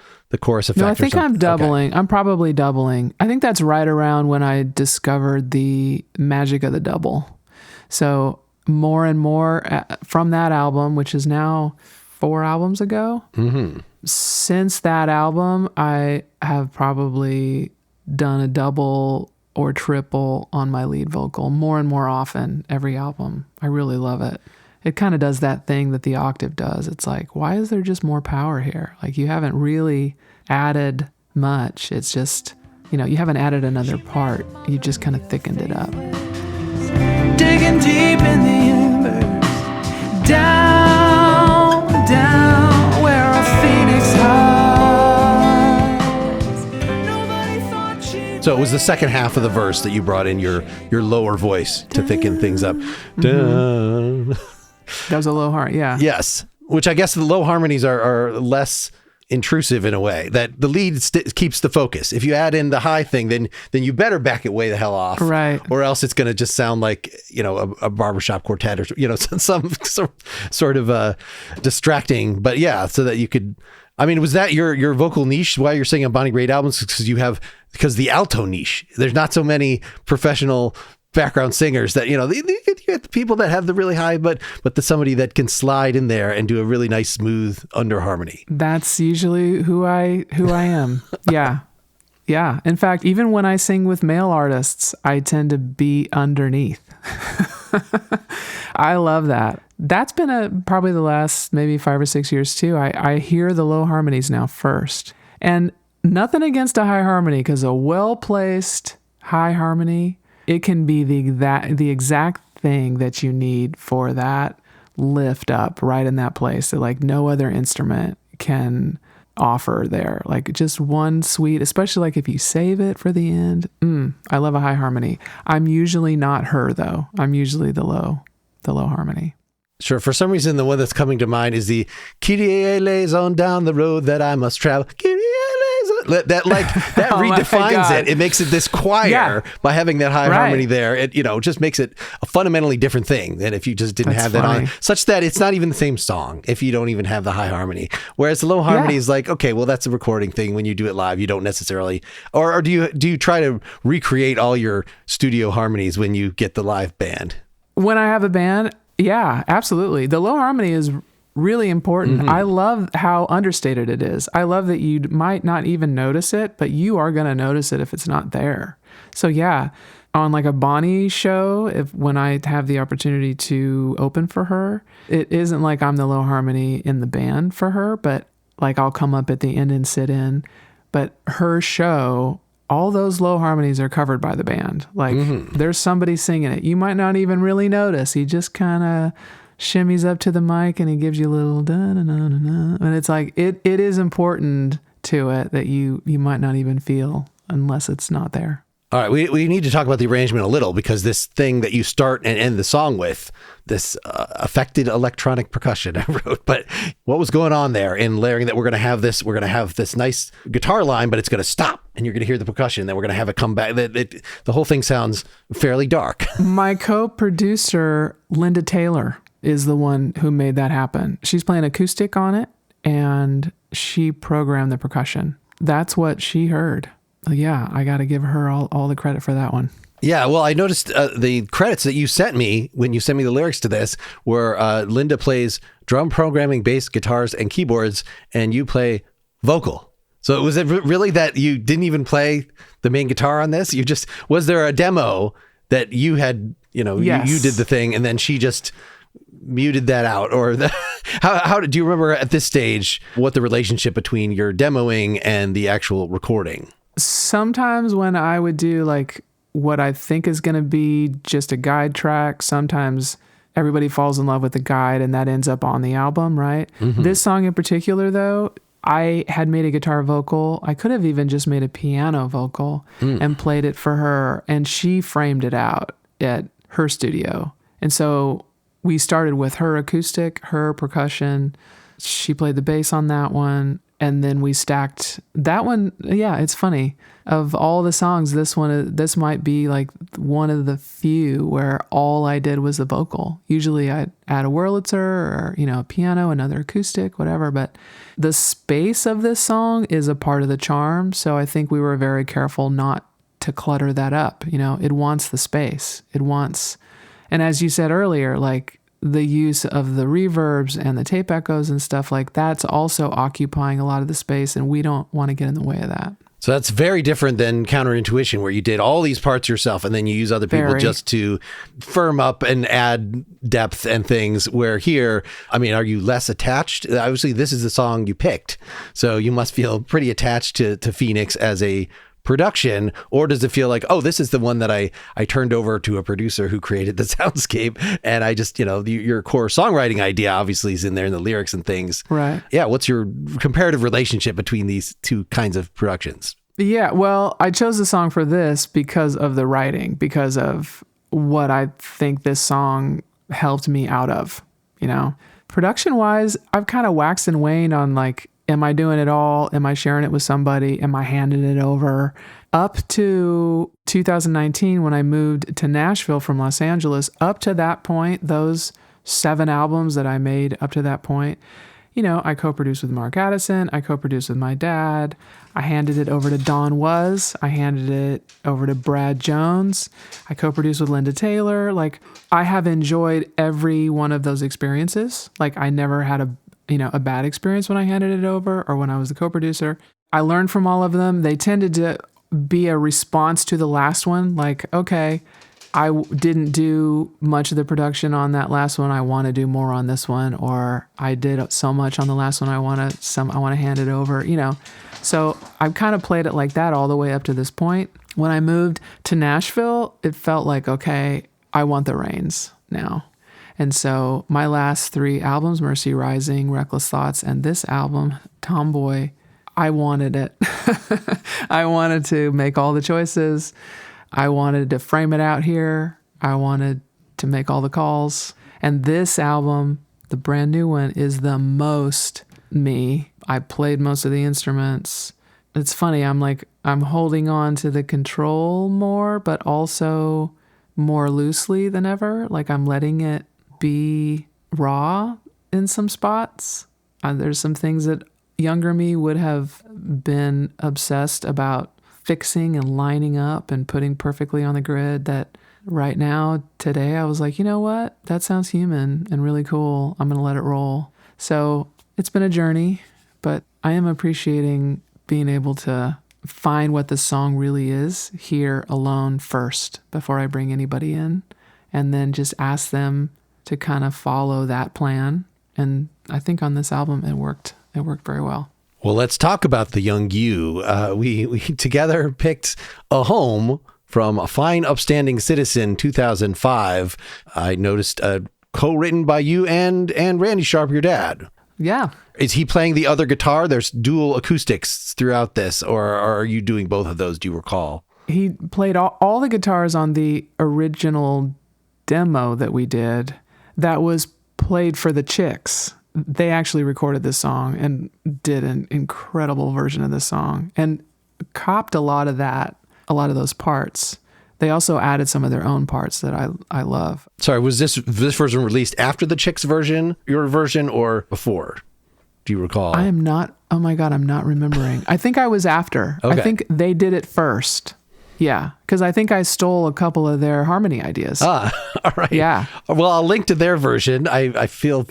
chorus effect? No, I think I'm doubling. Okay. I'm probably doubling. I think that's right around when I discovered the magic of the double. So more and more from that album, which is now 4 albums ago. Mm-hmm. Since that album, I have probably done a double or triple on my lead vocal more and more often every album. I really love it. It kind of does that thing that the octave does. It's like, why is there just more power here? Like, you haven't really added much. It's just, you haven't added another part. You just kind of thickened it up. Digging deep in the embers, down, down, where a phoenix hides. Nobody thought she'd. So it was the second half of the verse that you brought in your lower voice to thicken things up. Mm-hmm. That was a low harmony, yeah. Yes, which I guess the low harmonies are less intrusive in a way, that the lead keeps the focus. If you add in the high thing, then you better back it way the hell off, right? Or else it's going to just sound like a barbershop quartet, or some sort of distracting. But yeah, so that you could. I mean, was that your vocal niche while you're singing on Bonnie Raitt albums? Because the alto niche, there's not so many professional background singers that, you get the people that have the really high, but somebody that can slide in there and do a really nice, smooth under harmony. That's usually who I am. Yeah. Yeah. In fact, even when I sing with male artists, I tend to be underneath. I love that. That's been probably the last maybe 5 or 6 years too. I hear the low harmonies now first, and nothing against a high harmony, because a well-placed high harmony, it can be the exact thing that you need for that lift up right in that place that like no other instrument can offer there. Like just one sweet, especially like if you save it for the end. I love a high harmony. I'm usually not her though. I'm usually the low harmony. Sure. For some reason, the one that's coming to mind is the Kyrie lays on down the road that I must travel. Kyrie lays on. That oh redefines it. It makes it this choir by having that high harmony there. It just makes it a fundamentally different thing than if you just didn't have that on. Such that it's not even the same song if you don't even have the high harmony. Whereas the low harmony is like, okay, well that's a recording thing. When you do it live, you don't necessarily, or do you try to recreate all your studio harmonies when you get the live band? When I have a band. Yeah, absolutely. The low harmony is really important. Mm-hmm. I love how understated it is. I love that you might not even notice it, but you are going to notice it if it's not there. So yeah, on like a Bonnie show, when I have the opportunity to open for her, it isn't like I'm the low harmony in the band for her, but like I'll come up at the end and sit in. But her show, all those low harmonies are covered by the band. Like there's somebody singing it. You might not even really notice. He just kind of shimmies up to the mic and he gives you a little da-na-na-na-na. And it's like, it is important to it that you might not even feel unless it's not there. All right, we need to talk about the arrangement a little, because this thing that you start and end the song with, this affected electronic percussion I wrote. But what was going on there in layering that we're going to have this nice guitar line, but it's going to stop and you're going to hear the percussion. Then we're going to have it come back. The whole thing sounds fairly dark. My co-producer, Linda Taylor, is the one who made that happen. She's playing acoustic on it and she programmed the percussion. That's what she heard. Yeah, I got to give her all the credit for that one. Yeah, well, I noticed the credits that you sent me when you sent me the lyrics to this were Linda plays drum programming, bass, guitars, and keyboards, and you play vocal. So was it really that you didn't even play the main guitar on this? Was there a demo that you had, Yes. you did the thing and then she just muted that out? Or how do you remember at this stage what the relationship between your demoing and the actual recording? Sometimes when I would do like what I think is going to be just a guide track, sometimes everybody falls in love with the guide and that ends up on the album, right? Mm-hmm. This song in particular, though, I had made a guitar vocal. I could have even just made a piano vocal and played it for her, and she framed it out at her studio. And so we started with her acoustic, her percussion. She played the bass on that one. And then we stacked that one. Yeah, it's funny. Of all the songs, this might be like one of the few where all I did was the vocal. Usually I'd add a Wurlitzer or, a piano, another acoustic, whatever. But the space of this song is a part of the charm. So I think we were very careful not to clutter that up. It wants the space. And as you said earlier, like, the use of the reverbs and the tape echoes and stuff like that's also occupying a lot of the space, and we don't want to get in the way of that. So that's very different than Counterintuition, where you did all these parts yourself and then you use other people just to firm up and add depth and things, where here, are you less attached? Obviously, this is the song you picked, so you must feel pretty attached to Phoenix as a production, or does it feel like, oh, this is the one that I turned over to a producer who created the soundscape, and I just, your core songwriting idea obviously is in there in the lyrics and things. Right. Yeah. What's your comparative relationship between these two kinds of productions? Yeah. Well, I chose the song for this because of the writing, because of what I think this song helped me out of, Production wise, I've kind of waxed and waned on like, am I doing it all? Am I sharing it with somebody? Am I handing it over? Up to 2019, when I moved to Nashville from Los Angeles, up to that point, those 7 albums that I made up to that point, I co-produced with Mark Addison. I co-produced with my dad. I handed it over to Don Was. I handed it over to Brad Jones. I co-produced with Linda Taylor. Like, I have enjoyed every one of those experiences. Like, I never had a bad experience when I handed it over or when I was the co-producer. I learned from all of them. They tended to be a response to the last one. Like, okay, I didn't do much of the production on that last one. I want to do more on this one, or I did so much on the last one. I want to hand it over, So I've kind of played it like that all the way up to this point. When I moved to Nashville, it felt like, okay, I want the reins now. And so my last 3 albums, Mercy Rising, Reckless Thoughts, and this album, Tomboy, I wanted it. I wanted to make all the choices. I wanted to frame it out here. I wanted to make all the calls. And this album, the brand new one, is the most me. I played most of the instruments. It's funny, I'm holding on to the control more, but also more loosely than ever. Like, I'm letting it be raw in some spots. There's some things that younger me would have been obsessed about fixing and lining up and putting perfectly on the grid, that right now, today, I was like, you know what? That sounds human and really cool. I'm going to let it roll. So it's been a journey, but I am appreciating being able to find what the song really is here alone first before I bring anybody in, and then just ask them to kind of follow that plan. And I think on this album, it worked very well. Well, let's talk about the young you. We together picked A Home from A Fine Upstanding Citizen 2005. I noticed co-written by you and Randy Sharp, your dad. Yeah. Is he playing the other guitar? There's dual acoustics throughout this, or are you doing both of those? Do you recall? He played all the guitars on the original demo that we did that was played for the Chicks. They actually recorded this song and did an incredible version of this song and copped a lot of those parts. They also added some of their own parts that I love. Sorry, was this version released after the Chicks version, your version, or before? Do you recall? Oh my God, I'm not remembering. I think I was after. Okay. I think they did it first. Yeah, because I think I stole a couple of their harmony ideas. All right. Yeah. Well, I'll link to their version. I feel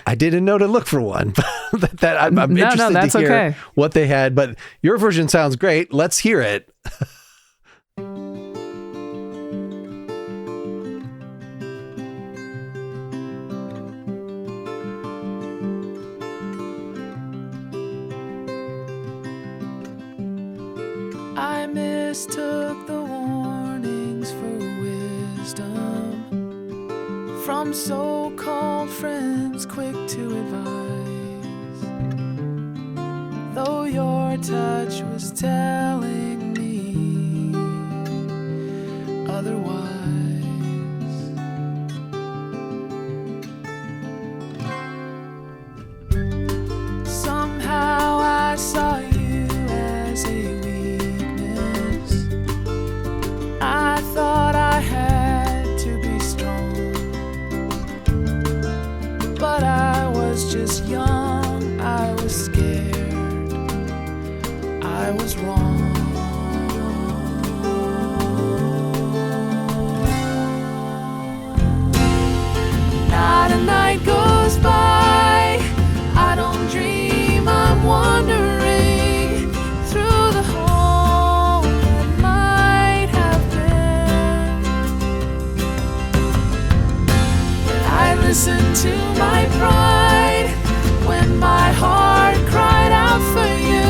I didn't know to look for one. I'm interested that's to hear okay. what they had. But your version sounds great. Let's hear it. I mistook the warnings for wisdom from so-called friends quick to advise, though your touch was telling me otherwise. Somehow I saw you as a I thought I had to be strong, but I was just young, I was scared, I was wrong. Not a night goes by, I don't dream, I'm wandering through the hole that might have been. I listened to my pride when my heart cried out for you.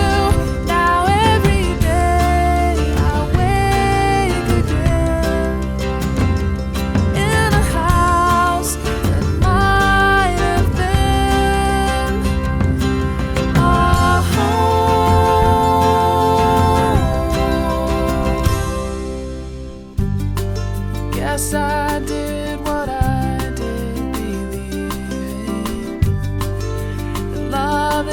Now every day I wake again in a house that might have been our home. Guess I did what I did, believing that love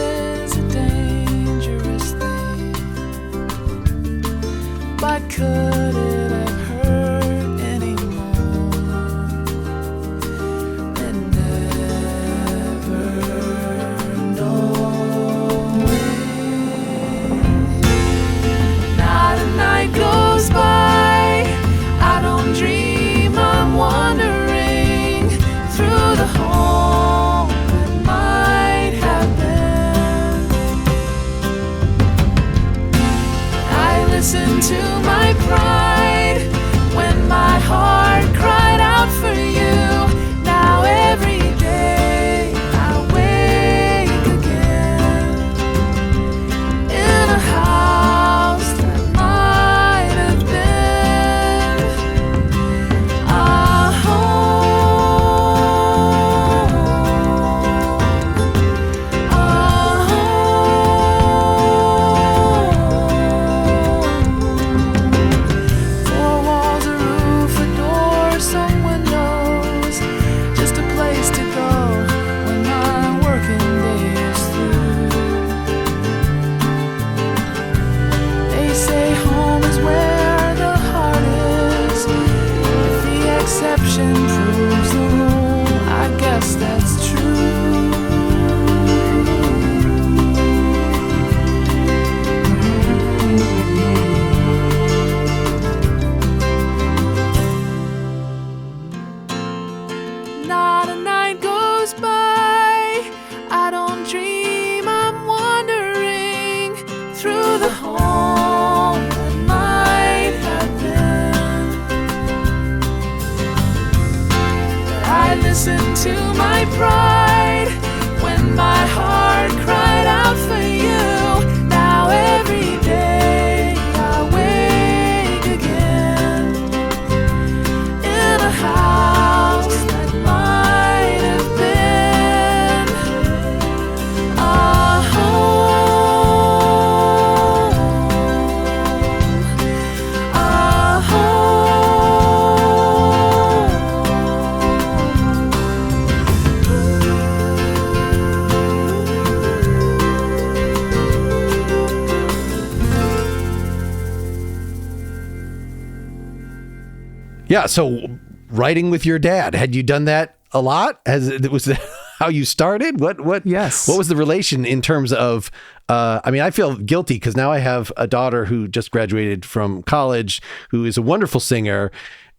Yeah. So writing with your dad, had you done that a lot? Was that how you started? Yes. What was the relation in terms of, I mean, I feel guilty because now I have a daughter who just graduated from college, who is a wonderful singer.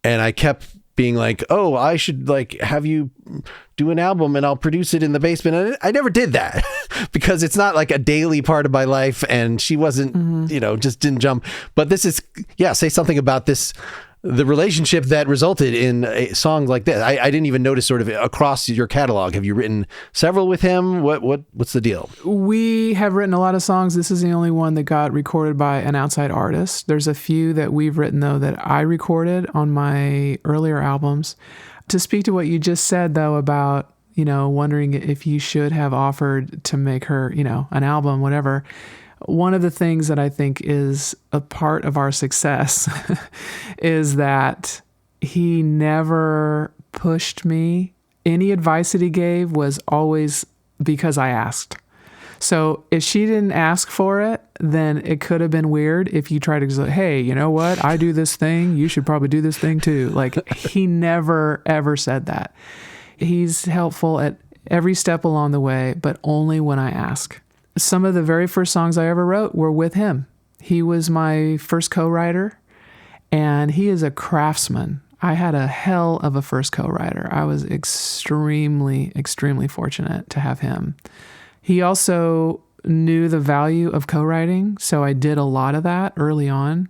And I kept being like, oh, I should like have you do an album and I'll produce it in the basement. And I never did that because it's not like a daily part of my life. And she wasn't, just didn't jump. But this is, say something about this, the relationship that resulted in a song like this. I didn't even notice sort of across your catalog. Have you written several with him? What's the deal? We have written a lot of songs. This is the only one that got recorded by an outside artist. There's a few that we've written, though, that I recorded on my earlier albums. To speak to what you just said, though, about, wondering if you should have offered to make her, an album, whatever. One of the things that I think is a part of our success is that he never pushed me. Any advice that he gave was always because I asked. So if she didn't ask for it, then it could have been weird if you tried to say, hey, you know what? I do this thing. You should probably do this thing too. Like he never, ever said that. He's helpful at every step along the way, but only when I ask. Some of the very first songs I ever wrote were with him. He was my first co-writer, and he is a craftsman. I had a hell of a first co-writer. I was extremely, extremely fortunate to have him. He also knew the value of co-writing, so I did a lot of that early on.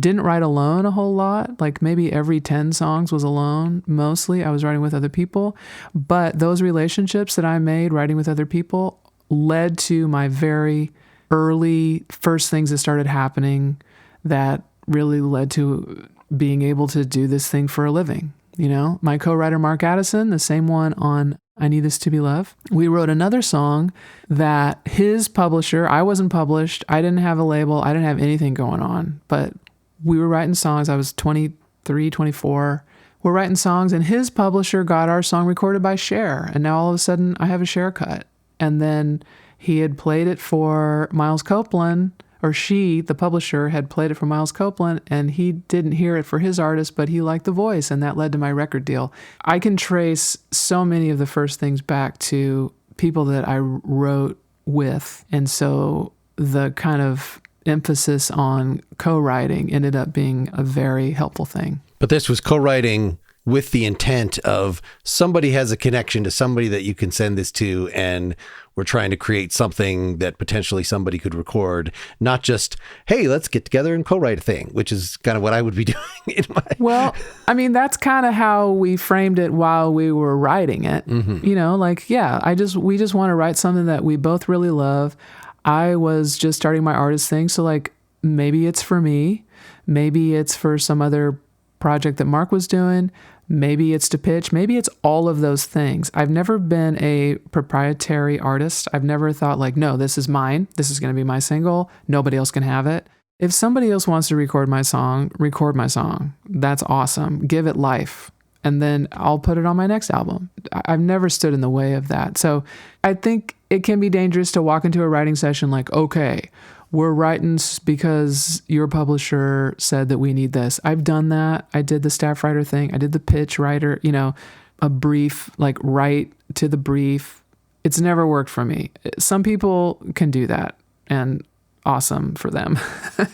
Didn't write alone a whole lot, like maybe every 10 songs was alone. Mostly I was writing with other people, but those relationships that I made writing with other people led to my very early first things that started happening that really led to being able to do this thing for a living. My co-writer, Mark Addison, the same one on I Need This to Be Love. We wrote another song that his publisher, I wasn't published. I didn't have a label. I didn't have anything going on, but we were writing songs. I was 23, 24. We're writing songs and his publisher got our song recorded by Cher. And now all of a sudden I have a Cher cut. And then he had played it for Miles Copeland, or she, the publisher, had played it for Miles Copeland, and he didn't hear it for his artist, but he liked the voice, and that led to my record deal. I can trace so many of the first things back to people that I wrote with, and so the kind of emphasis on co-writing ended up being a very helpful thing. But this was co-writing with the intent of somebody has a connection to somebody that you can send this to, and we're trying to create something that potentially somebody could record, not just, hey, let's get together and co-write a thing, which is kind of what I would be doing in my... Well, I mean, that's kind of how we framed it while we were writing it. Mm-hmm. We just want to write something that we both really love. I was just starting my artist thing, so like maybe it's for me, maybe it's for some other project that Mark was doing. Maybe it's to pitch. Maybe it's all of those things. I've never been a proprietary artist. I've never thought like, no, this is mine. This is going to be my single. Nobody else can have it. If somebody else wants to record my song, record my song. That's awesome. Give it life. And then I'll put it on my next album. I've never stood in the way of that. So I think it can be dangerous to walk into a writing session like, okay, we're writing because your publisher said that we need this. I've done that. I did the staff writer thing. I did the pitch writer, a brief, like write to the brief. It's never worked for me. Some people can do that and awesome for them.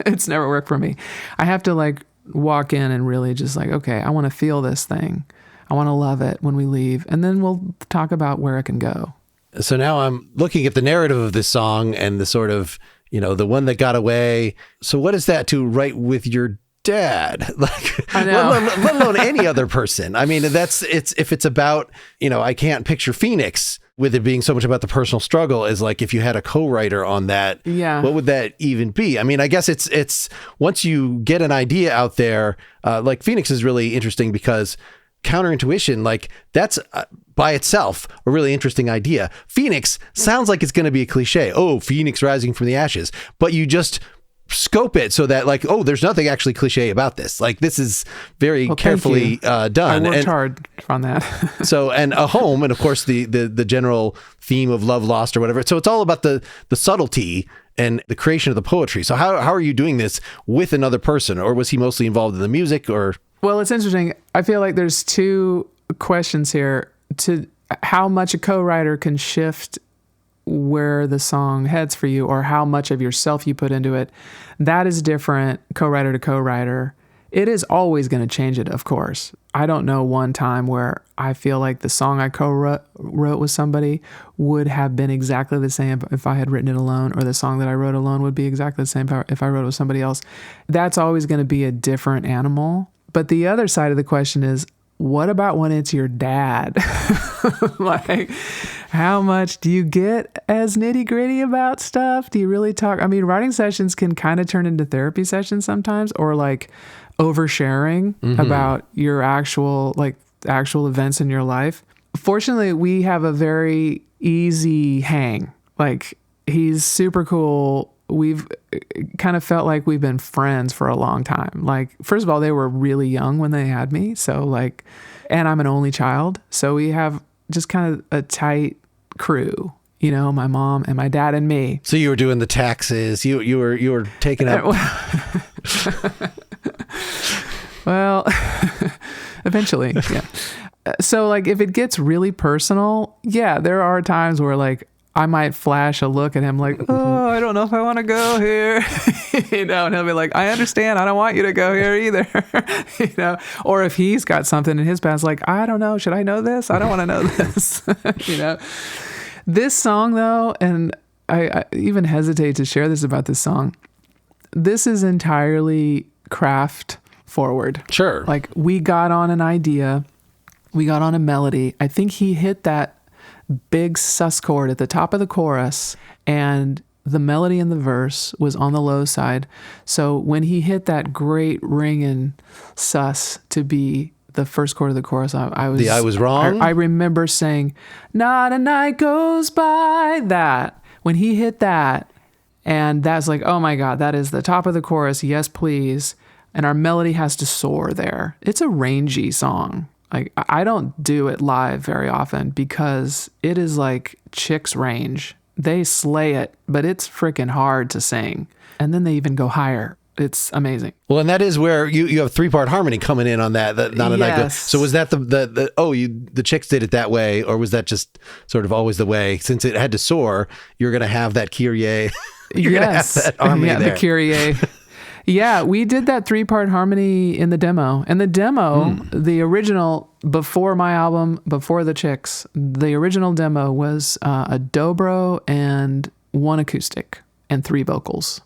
It's never worked for me. I have to like walk in and really just like, okay, I want to feel this thing. I want to love it when we leave. And then we'll talk about where it can go. So now I'm looking at the narrative of this song and the sort of, the one that got away. So what is that to write with your dad? Like, I know. let alone any other person. I mean, if it's about, I can't picture Phoenix with it being so much about the personal struggle as like, if you had a co-writer on that, what would that even be? I mean, I guess it's once you get an idea out there, like Phoenix is really interesting because Counterintuition, like that's by itself a really interesting idea. Phoenix sounds like it's going to be a cliche. Oh, Phoenix rising from the ashes. But you just scope it so that like, oh, there's nothing actually cliche about this. Like this is very carefully done. I worked hard on that. So, and a home, and of course the general theme of love lost or whatever. So it's all about the subtlety and the creation of the poetry. So how are you doing this with another person, or was he mostly involved in the music, or? Well, it's interesting. I feel like there's two questions here to how much a co-writer can shift where the song heads for you, or how much of yourself you put into it. That is different co-writer to co-writer. It is always going to change it, of course. I don't know one time where I feel like the song I co-wrote with somebody would have been exactly the same if I had written it alone, or the song that I wrote alone would be exactly the same if I wrote it with somebody else. That's always going to be a different animal. But the other side of the question is, what about when it's your dad? Like, how much do you get as nitty gritty about stuff? Do you really talk? I mean, writing sessions can kind of turn into therapy sessions sometimes, or like oversharing about your actual events in your life. Fortunately, we have a very easy hang. Like, he's super cool. We've kind of felt like we've been friends for a long time. Like, first of all, they were really young when they had me. So like, and I'm an only child. So we have just kind of a tight crew, you know, my mom and my dad and me. So you were doing the taxes. You were taking up. Well, eventually, yeah. So like, if it gets really personal, yeah, there are times where like I might flash a look at him like, oh, I don't know if I want to go here, you know, and he'll be like, I understand, I don't want you to go here either, you know. Or if he's got something in his past, like, I don't know, should I know this? I don't want to know this, you know. This song though, and I even hesitate to share this about this song, this is entirely craft forward. Sure. Like, we got on an idea, we got on a melody. I think he hit that big sus chord at the top of the chorus, and the melody in the verse was on the low side. So when he hit that great ringing sus to be the first chord of the chorus, I was wrong. I remember saying, "Not a night goes by." That when he hit that, and that's like, oh my God, that is the top of the chorus. Yes, please. And our melody has to soar there. It's a rangy song. Like, I don't do it live very often because it is like chicks range. They slay it, but it's freaking hard to sing. And then they even go higher. It's amazing. Well, and that is where you have 3-part harmony coming in on that. Not a night goes. So was that the chicks did it that way, or was that just sort of always the way? Since it had to soar, you're going to have that Kyrie. You're going to have that harmony there. The Kyrie. Yeah, we did that 3-part harmony in the demo. And the demo, the original, before my album, before the Chicks, the original demo was a dobro and 1 acoustic and 3 vocals.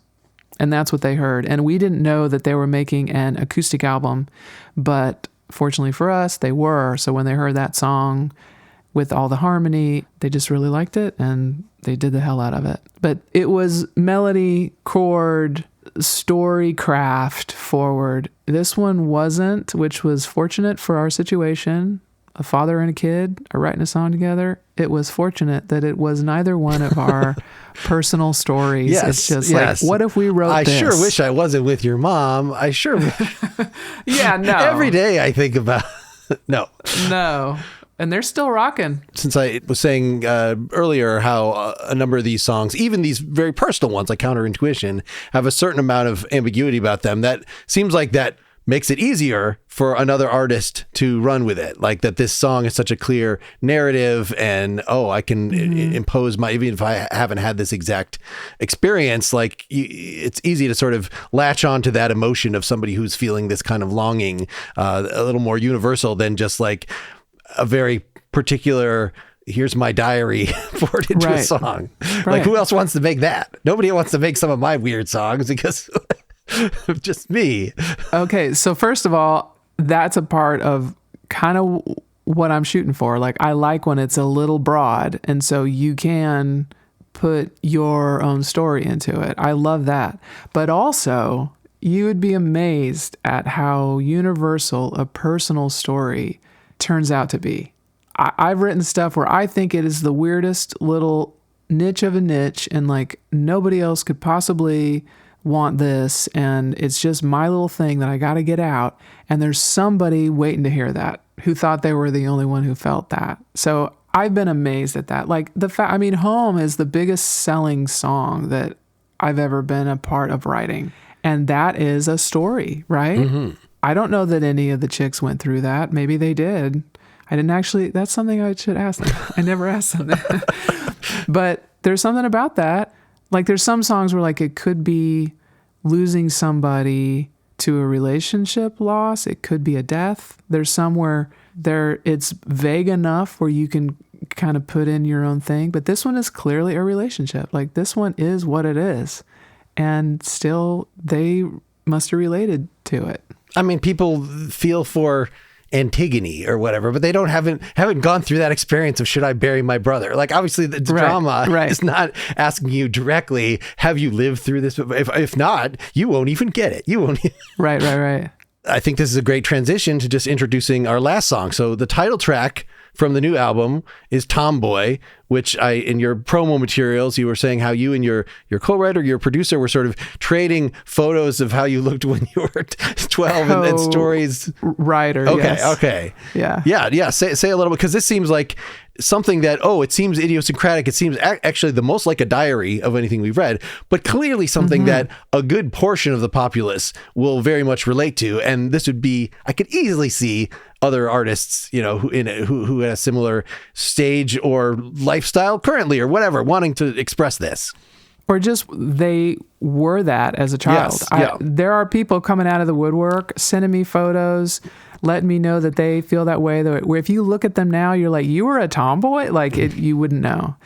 And that's what they heard. And we didn't know that they were making an acoustic album, but fortunately for us, they were. So when they heard that song with all the harmony, they just really liked it, and they did the hell out of it. But it was melody, chord, story craft forward. This one wasn't, which was fortunate for our situation. A father and a kid are writing a song together. It was fortunate that it was neither one of our personal stories. Yes, it's just like, what if we wrote this? I sure wish I wasn't with your mom. I sure wish. Yeah, no. Every day I think about, no. And they're still rocking. Since I was saying earlier how a number of these songs, even these very personal ones like Counterintuition, have a certain amount of ambiguity about them, that seems like that makes it easier for another artist to run with it. Like that this song is such a clear narrative, and I can impose my, even if I haven't had this exact experience, like it's easy to sort of latch on to that emotion of somebody who's feeling this kind of longing, a little more universal than just like a very particular, here's my diary, poured into a song. Right. Like, who else wants to make that? Nobody wants to make some of my weird songs because of just me. Okay, so first of all, that's a part of kind of what I'm shooting for. Like, I like when it's a little broad, and so you can put your own story into it. I love that. But also, you would be amazed at how universal a personal story turns out to be. I've written stuff where I think it is the weirdest little niche of a niche, and like nobody else could possibly want this, and it's just my little thing that I got to get out, and there's somebody waiting to hear that who thought they were the only one who felt that. So I've been amazed at that. Like Home is the biggest selling song that I've ever been a part of writing, and that is a story, right? I don't know that any of the chicks went through that. Maybe they did. I didn't actually, that's something I should ask them. I never asked them that. But there's something about that. Like there's some songs where like it could be losing somebody to a relationship loss. It could be a death. There's somewhere there it's vague enough where you can kind of put in your own thing. But this one is clearly a relationship. Like this one is what it is. And still they must have related to it. I mean, people feel for Antigone or whatever, but they haven't gone through that experience of should I bury my brother? Like obviously the drama is not asking you directly, have you lived through this? If not, you won't even get it. You won't. Right. I think this is a great transition to just introducing our last song. So the title track from the new album is Tomboy, which in your promo materials, you were saying how you and your co-writer, your producer were sort of trading photos of how you looked when you were 12 and stories. Writer, Okay. Yeah. Say a little bit, because this seems like something that, it seems idiosyncratic. It seems actually the most like a diary of anything we've read, but clearly something that a good portion of the populace will very much relate to. And this would be, I could easily see other artists, who had a similar stage or lifestyle currently or whatever, wanting to express this. Or just they were that as a child. Yes, There are people coming out of the woodwork, sending me photos, letting me know that they feel that way. Where if you look at them now, you're like, you were a tomboy? Like you wouldn't know.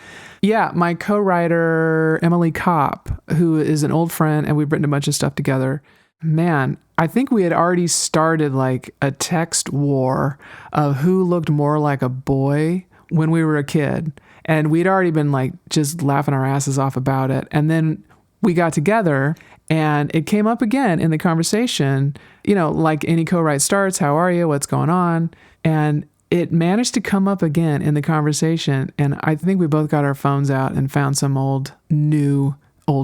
Yeah, my co-writer, Emily Kopp, who is an old friend, and we've written a bunch of stuff together. Man, I think we had already started like a text war of who looked more like a boy when we were a kid. And we'd already been like just laughing our asses off about it. And then we got together and it came up again in the conversation, like any co-write starts, how are you? What's going on? And it managed to come up again in the conversation. And I think we both got our phones out and found some old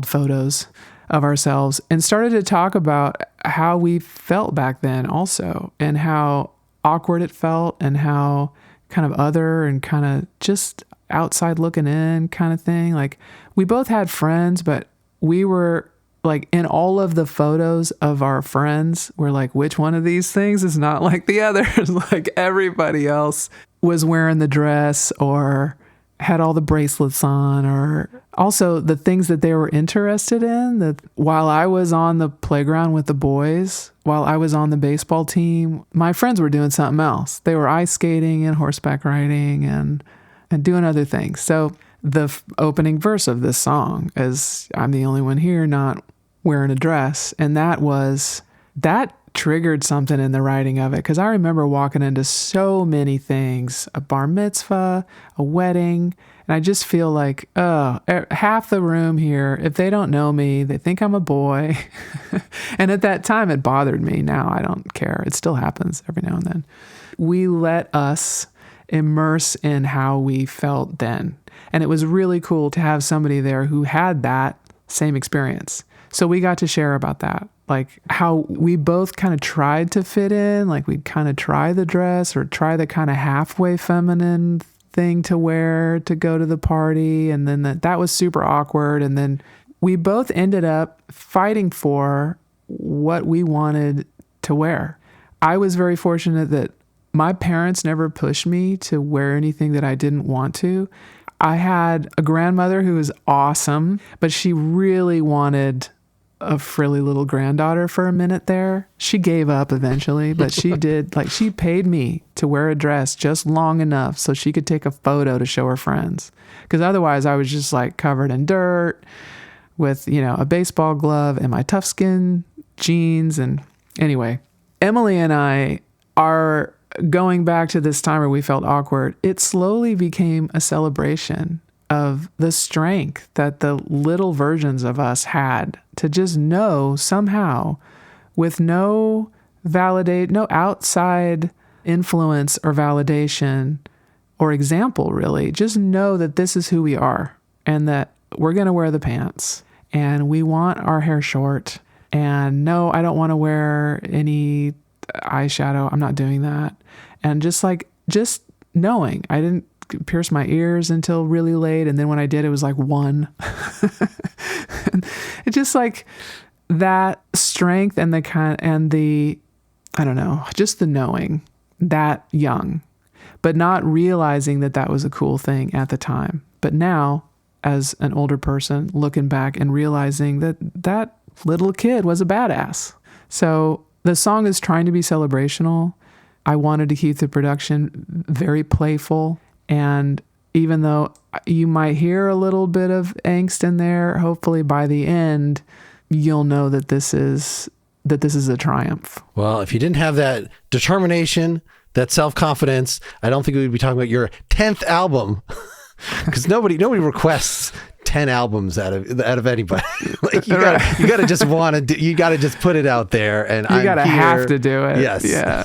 photos of ourselves and started to talk about how we felt back then also, and how awkward it felt and how kind of other and kind of just outside looking in kind of thing. Like we both had friends, but we were like in all of the photos of our friends, we're like, which one of these things is not like the others? Like everybody else was wearing the dress or had all the bracelets on, or also the things that they were interested in. That while I was on the playground with the boys, while I was on the baseball team, my friends were doing something else. They were ice skating and horseback riding and doing other things. So the opening verse of this song is, I'm the only one here not wearing a dress. And that triggered something in the writing of it, because I remember walking into so many things, a bar mitzvah, a wedding, and I just feel like, half the room here, if they don't know me, they think I'm a boy. And at that time, it bothered me. Now I don't care. It still happens every now and then. We let us immerse in how we felt then. And it was really cool to have somebody there who had that same experience. So we got to share about that. Like how we both kind of tried to fit in, like we'd kind of try the dress or try the kind of halfway feminine thing to wear to go to the party. And then that was super awkward. And then we both ended up fighting for what we wanted to wear. I was very fortunate that my parents never pushed me to wear anything that I didn't want to. I had a grandmother who was awesome, but she really wanted a frilly little granddaughter for a minute there. She gave up eventually, but she did, like she paid me to wear a dress just long enough so she could take a photo to show her friends. Because otherwise I was just like covered in dirt with, a baseball glove and my tough skin jeans. And anyway, Emily and I are going back to this time where we felt awkward. It slowly became a celebration of the strength that the little versions of us had to just know somehow, with no outside influence or validation or example, really, just know that this is who we are and that we're going to wear the pants and we want our hair short. And no, I don't want to wear any eyeshadow. I'm not doing that. And just knowing I didn't pierce my ears until really late. And then when I did, it was like 1. It's just like that strength and the I don't know, just the knowing that young, but not realizing that that was a cool thing at the time. But now, as an older person, looking back and realizing that that little kid was a badass. So the song is trying to be celebrational. I wanted to keep the production very playful. And even though you might hear a little bit of angst in there, hopefully by the end, you'll know that this is a triumph. Well, if you didn't have that determination, that self-confidence, I don't think we would be talking about your 10th album, because nobody requests 10 albums out of anybody. Like you gotta just want to you gotta just put it out there, and you gotta have to do it. Yes. Yeah.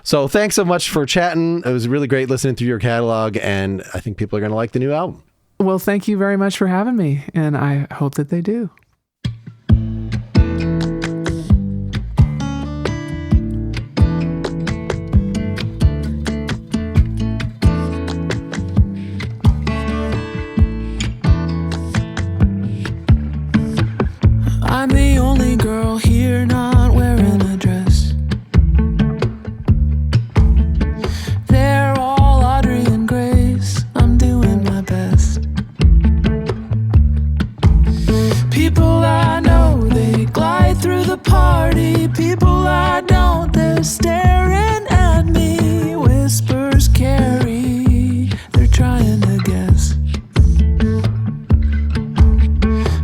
So thanks so much for chatting. It was really great listening through your catalog, and I think people are gonna like the new album. Well, thank you very much for having me, and I hope that they do. I'm the only girl here not wearing a dress. They're all Audrey and Grace. I'm doing my best. People I know, they glide through the party. People I don't, they're staring at me. Whispers carry, they're trying to guess.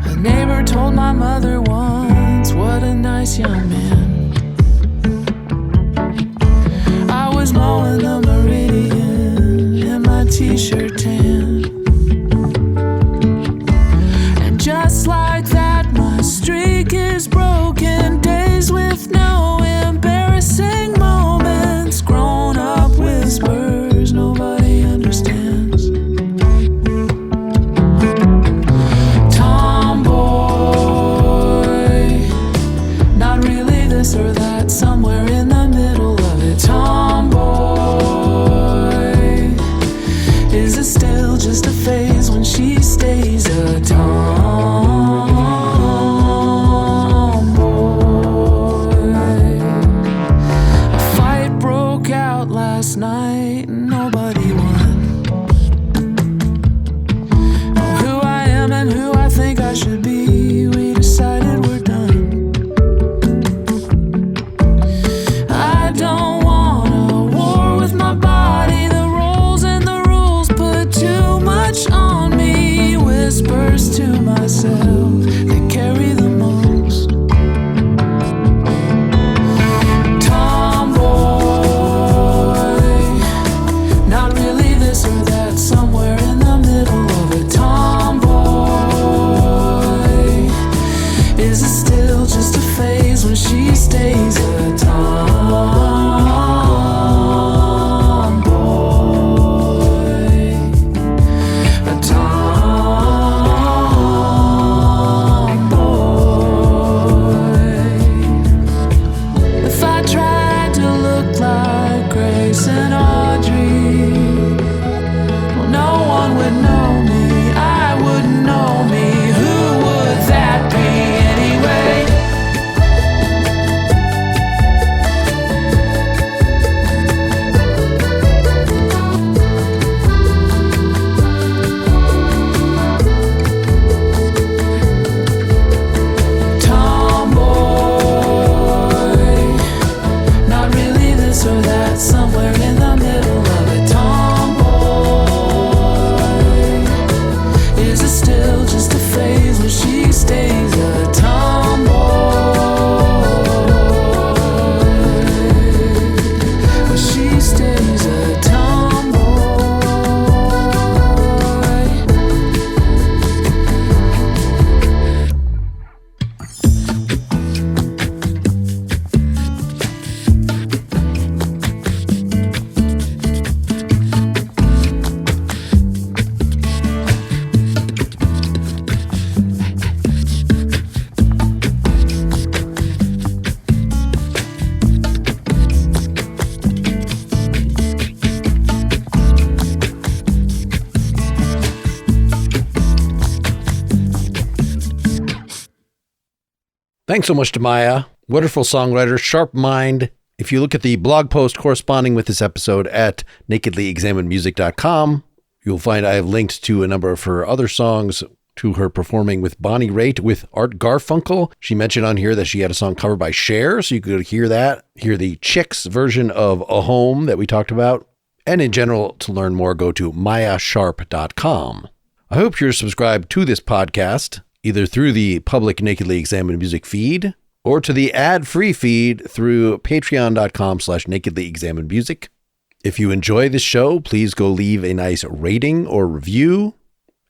A neighbor told my mother once, what a nice young man. I was mowing the meridian in my t-shirt tan. And just like that, my streak is broken. Days with no embarrassing moments. Grown up whispers nobody understands. Tomboy, not really this or that, somewhere in the middle of it. Tomboy, is it still just a phase when she stays a tomboy? A fight broke out last night and nobody won. Who I am and who I think I should be, we decided we're done. I don't want a war with my body. The roles and the rules put too much on me. Whispers to myself, they carry the most. Tomboy, not really this or that, somewhere in the middle of it. Tomboy, is it still just a phase when she stays a tomboy? A tomboy. If I tried to look like Grace and Audrey, well, no one would know me. I wouldn't know me. Who would that be anyway? Tomboy, not really this or that, somewhere in the middle of it. Tomboy, is it still just a phase when she stays a tomboy? When she stays a tomboy. Thanks so much to Maia. Wonderful songwriter, sharp mind, If you look at the blog post corresponding with this episode at nakedlyexaminedmusic.com, you'll find I have linked to a number of her other songs, to her performing with Bonnie Raitt with Art Garfunkel. She mentioned on here that she had a song covered by Cher, so you could hear that. Hear the Chicks version of A Home that we talked about. And in general, to learn more, go to maiasharp.com. I hope you're subscribed to this podcast, either through the public Nakedly Examined Music feed, or to the ad-free feed through patreon.com/nakedlyexaminedmusic. If you enjoy this show, please go leave a nice rating or review.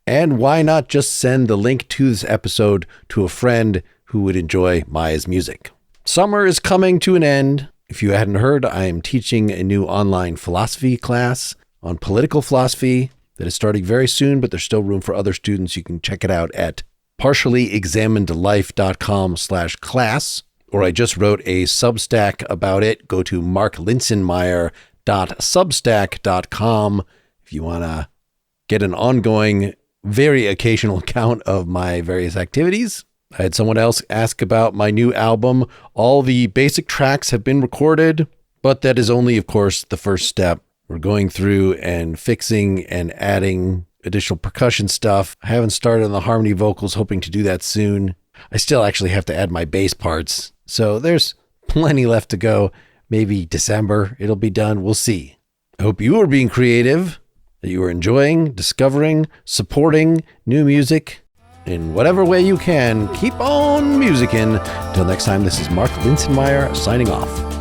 And why not just send the link to this episode to a friend who would enjoy Maia's music? Summer is coming to an end. If you hadn't heard, I am teaching a new online philosophy class on political philosophy that is starting very soon, but there's still room for other students. You can check it out at partiallyexaminedlife.com/class, or I just wrote a Substack about it. Go to marklinsenmeyer.substack.com if you want to get an ongoing, very occasional account of my various activities. I had someone else ask about my new album. All the basic tracks have been recorded, but that is only, of course, the first step. We're going through and fixing and adding additional percussion stuff. I haven't started on the harmony vocals, hoping to do that soon. I still actually have to add my bass parts, so there's plenty left to go. Maybe December it'll be done. We'll see. I hope you are being creative, that you are enjoying, discovering, supporting new music in whatever way you can. Keep on musicking. Until next time, this is Mark Linsenmeyer signing off.